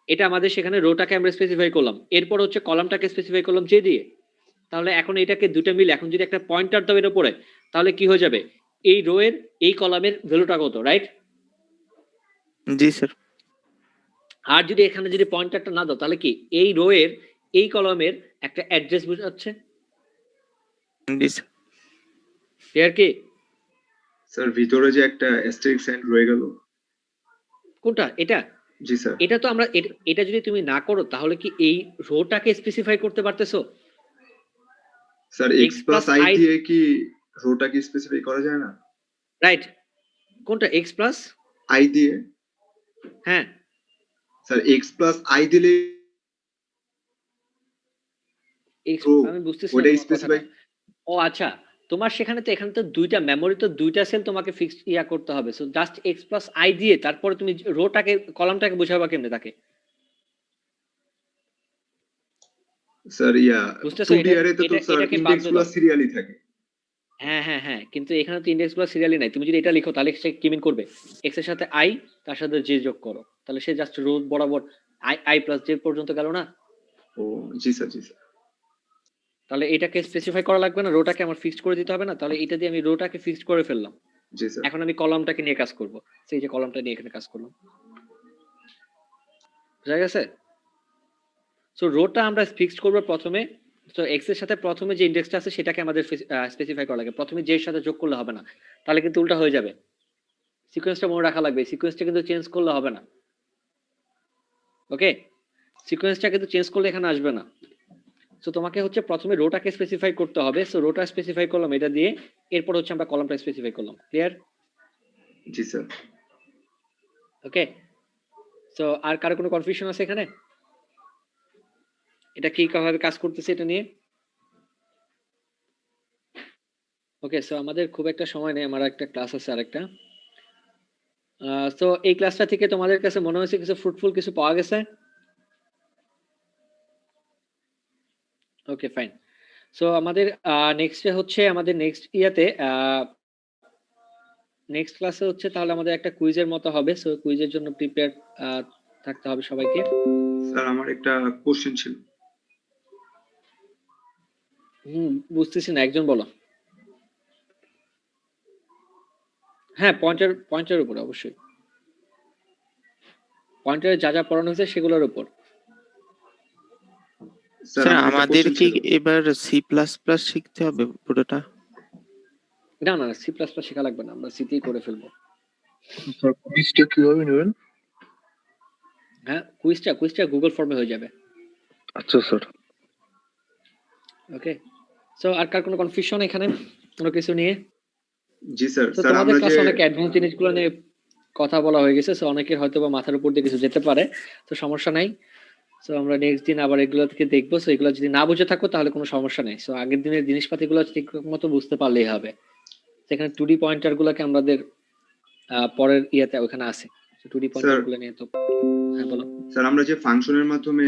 এটা আমাদের সেখানে রোটাকে আমরা স্পেসিফাই করলাম। এরপর হচ্ছে কলামটাকে স্পেসিফাই করলাম জে দিয়ে। তাহলে এখন এটাকে দুটো মিলে এখন যদি একটা পয়েন্টার দাও এর উপরে, তাহলে কি হয়ে যাবে? এই রো এর এই কলামের ভ্যালুটা কত, রাইট? জি স্যার। আর যদি এখানে যদি পয়েন্টারটা না দাও, তাহলে কি এই রো এর এই কলামের একটা অ্যাড্রেস বোঝাচ্ছে। জি স্যার। ক্লিয়ার কি? স্যার ভিতরে যে একটা অ্যাস্টেরিস্ক সাইন রয়ে গেল। কোনটা? এটা? জি স্যার। এটা তো আমরা এটা যদি তুমি না করো তাহলে কি এই রোটাকে স্পেসিফাই করতে পারতেছো? Sir x x plus plus i i দিয়ে কি রোটা কি স্পেসিফাই করা যায় না? রাইট। কোনটা? x প্লাস i দিয়ে? হ্যাঁ, স্যার x প্লাস i দিলে x ও আমি বুঝতেছি না ওটাই তোমার কথাটা। স্পেসিফাই। ও আচ্ছা, তোমার সেখানে তো এখানে তো দুইটা মেমোরি, তো দুইটা সেল তোমাকে ফিক্স করতে হবে। So just x plus i দিয়ে তারপরে তুমি রোটাকে কলামটাকে বোঝাবা কেমনে তাকে? স্যার বুঝতেছো? 2D অ্যারেতে তো স্যার এটাকে বাদ ইনডেক্স দাও। গুলো সিরিয়ালি থাকে। হ্যাঁ হ্যাঁ হ্যাঁ, কিন্তু এখানে তো ইন্ডেক্স গুলো সিরিয়ালি নাই। তুমি যদি এটা লিখো তাহলে সে কি মিন করবে? x এর সাথে i, তার সাথে j যোগ করো, তাহলে সে জাস্ট রো বরাবর i প্লাস j পর্যন্ত গেল না? ও জি স্যার, জি স্যার। তাহলে এটাকে স্পেসিফাই করা লাগবে না, রোটাকে আমার ফিক্সড করে দিতে হবে না? তাহলে এটা দিয়ে আমি রোটাকে ফিক্সড করে ফেললাম। জি স্যার। এখন আমি কলামটাকে নিয়ে কাজ করব। সেই যে কলামটা নিয়ে এখানে কাজ করলাম, বুঝা গেছে? সো রোটা আমরা ফিক্সড করব প্রথমে। সো এক্স এর সাথে প্রথমে যে ইন্ডেক্সটা আছে সেটাকে আমাদের স্পেসিফাই করা লাগে। প্রথমে জে এর সাথে যোগ করলে হবে না, তাহলে কিন্তু উল্টা হয়ে যাবে। সিকোয়েন্সটা মনে রাখা লাগবে, সিকোয়েন্সটা কিন্তু চেঞ্জ করলে হবে না। ওকে, সিকোয়েন্সটা কিন্তু চেঞ্জ করলে এখানে আসবে না। সো তোমাকে হচ্ছে প্রথমে রোটাকে স্পেসিফাই করতে হবে। সো রোটা স্পেসিফাই করলাম এটা দিয়ে, এরপর হচ্ছে আমরা কলামটা স্পেসিফাই করলাম। ক্লিয়ার? জি স্যার। ওকে। সো আর কারো কোনো কনফিউশন আছে এখানে? এটা কি কিভাবে কাজ করতেছে এটা নিয়ে? ওকে, সো আমাদের খুব একটা সময় নেই, আমার একটা ক্লাস আছে আরেকটা। সো এই ক্লাসটা থেকে তোমাদের কাছে মনে হয়েছে কিছু ফ্রুটফুল কিছু পাওয়া গেছে? ওকে, ফাইন। সো আমাদের নেক্সটে হচ্ছে আমাদের নেক্সট ইয়াতে নেক্সট ক্লাসে হচ্ছে তাহলে আমাদের একটা কুইজের মতো হবে। সো কুইজের জন্য প্রিপেয়ার থাকতে হবে সবাইকে। স্যার আমার একটা কোশ্চেন ছিল। বুঝতেছি না, একজন বলো। হ্যাঁ, পয়েন্টের উপর অবশ্যই। পয়েন্টারে যা যা পড়ানো হয়েছে সেগুলোর উপর। স্যার আমার একটা আমাদের question কি ছিল। এবার C++ শিখতে হবে পুরোটা? না না, সি প্লাস প্লাস শেখা লাগবে না, আমরা সিতেই করে ফেলবো। স্যার কুইজটা কিভাবে নেবেন? হ্যাঁ, কুইজটা গুগল ফর্মে হয়ে যাবে। আচ্ছা স্যার। ওকে। সো আর কার কোনো কনফিউশন এখানে কোনো কিছু নিয়ে? জি স্যার। তো স্যার তোমাদের আমরা যে ক্লাসে অনেক অ্যাডভান্স জিনিসগুলো নিয়ে কথা বলা হয়ে গেছে। সো অনেকের হয়তো বা মাথার উপর দিয়ে কিছু যেতে পারে, তো সমস্যা নাই। সো আমরা নেক্সট দিন আবার এগুলো থেকে দেখবো। সো এগুলো যদি না বুঝে থাকো তাহলে কোনো সমস্যা নেই। সো আগের দিনের জিনিসপাতিগুলো ঠিক মতো বুঝতে পারলেই হবে। সেখানে 2D পয়েন্টার গুলোকে আমাদের পরের ইয়াতে ওখানে আছে। সো 2D পয়েন্টার গুলো নিয়ে তো হ্যাঁ বলো। স্যার আমরা যে ফাংশনের মাধ্যমে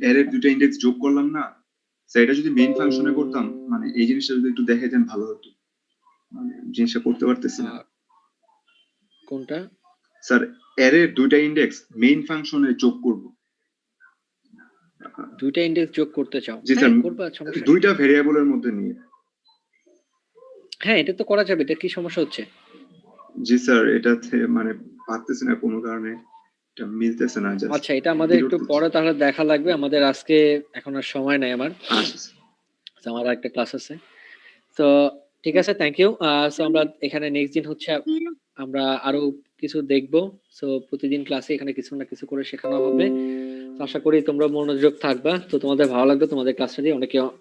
অ্যারের দুইটা ইন্ডেক্স যোগ করলাম না, স্যার এটা যদি মেইন ফাংশনে করতাম, মানে এই জিনিসটা যদি একটু দেখাইতেন ভালো হতো। মানে জিনিসটা করতে পারতেছি না। কোনটা? স্যার অ্যারের দুইটা ইন্ডেক্স মেইন ফাংশনে যোগ করব। দুইটা ইন্ডেক্স যোগ করতে চাও? জি হ্যাঁ, স্যার, করবা, সমস্যা নেই। দুইটা ভেরিয়েবলের মধ্যে নিয়ে। হ্যাঁ, এটা তো করা যাবে। এটা কি সমস্যা হচ্ছে? জি স্যার, এটাতে মানে পারতেছি না কোনো কারণে, এটা মিলতেছে না। জাস্ট আচ্ছা, এটা আমাদের একটু পরে তাহলে দেখা লাগবে। আমাদের আজকে এখন আর সময় নাই আমার। আচ্ছা তো আমার একটা ক্লাস আছে। তো ঠিক আছে, থ্যাংক ইউ। সো আমরা এখানে নেক্সট দিন হচ্ছে আমরা আরো কিছু দেখবো। সো প্রতিদিন ক্লাসে এখানে কিছু না কিছু করে শেখানো হবে। তো আশা করি তোমরা মনোযোগ থাকবা। তো তোমাদের ভালো লাগবে তোমাদের ক্লাসটা দিয়ে।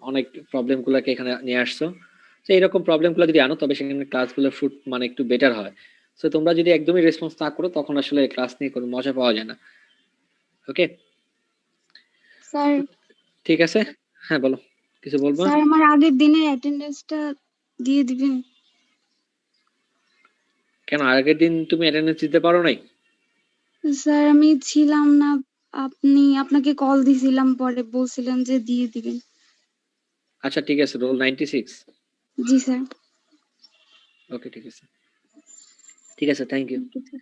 অনেক প্রবলেম গুলাকে এখানে নিয়ে আসছো। তো এইরকম প্রবলেম গুলো যদি আনো তবে সেখানে ক্লাসগুলো ফুট মানে একটু বেটার হয়। সো তোমরা যদি একদমই রেসপন্স না করো তখন আসলে ক্লাস নিয়ে কোনো মজা পাওয়া যায় না। ওকে, স্যার ঠিক আছে। হ্যাঁ বলো, কিছু বলবা? স্যার আমার আগের দিনের অ্যাটেন্ডেন্সটা দিয়ে দিবেন। কেন আগের দিন তুমি অ্যাটেন্ডেন্স দিতে পারো নাই? স্যার আমি ছিলাম না, আপনাকে কল দিছিলাম, পরে বলছিলেন যে দিয়ে দিবেন। আচ্ছা ঠিক আছে, রোল 96। জি স্যার। ওকে, ঠিক আছে, থ্যাংক ইউ। Okay sir.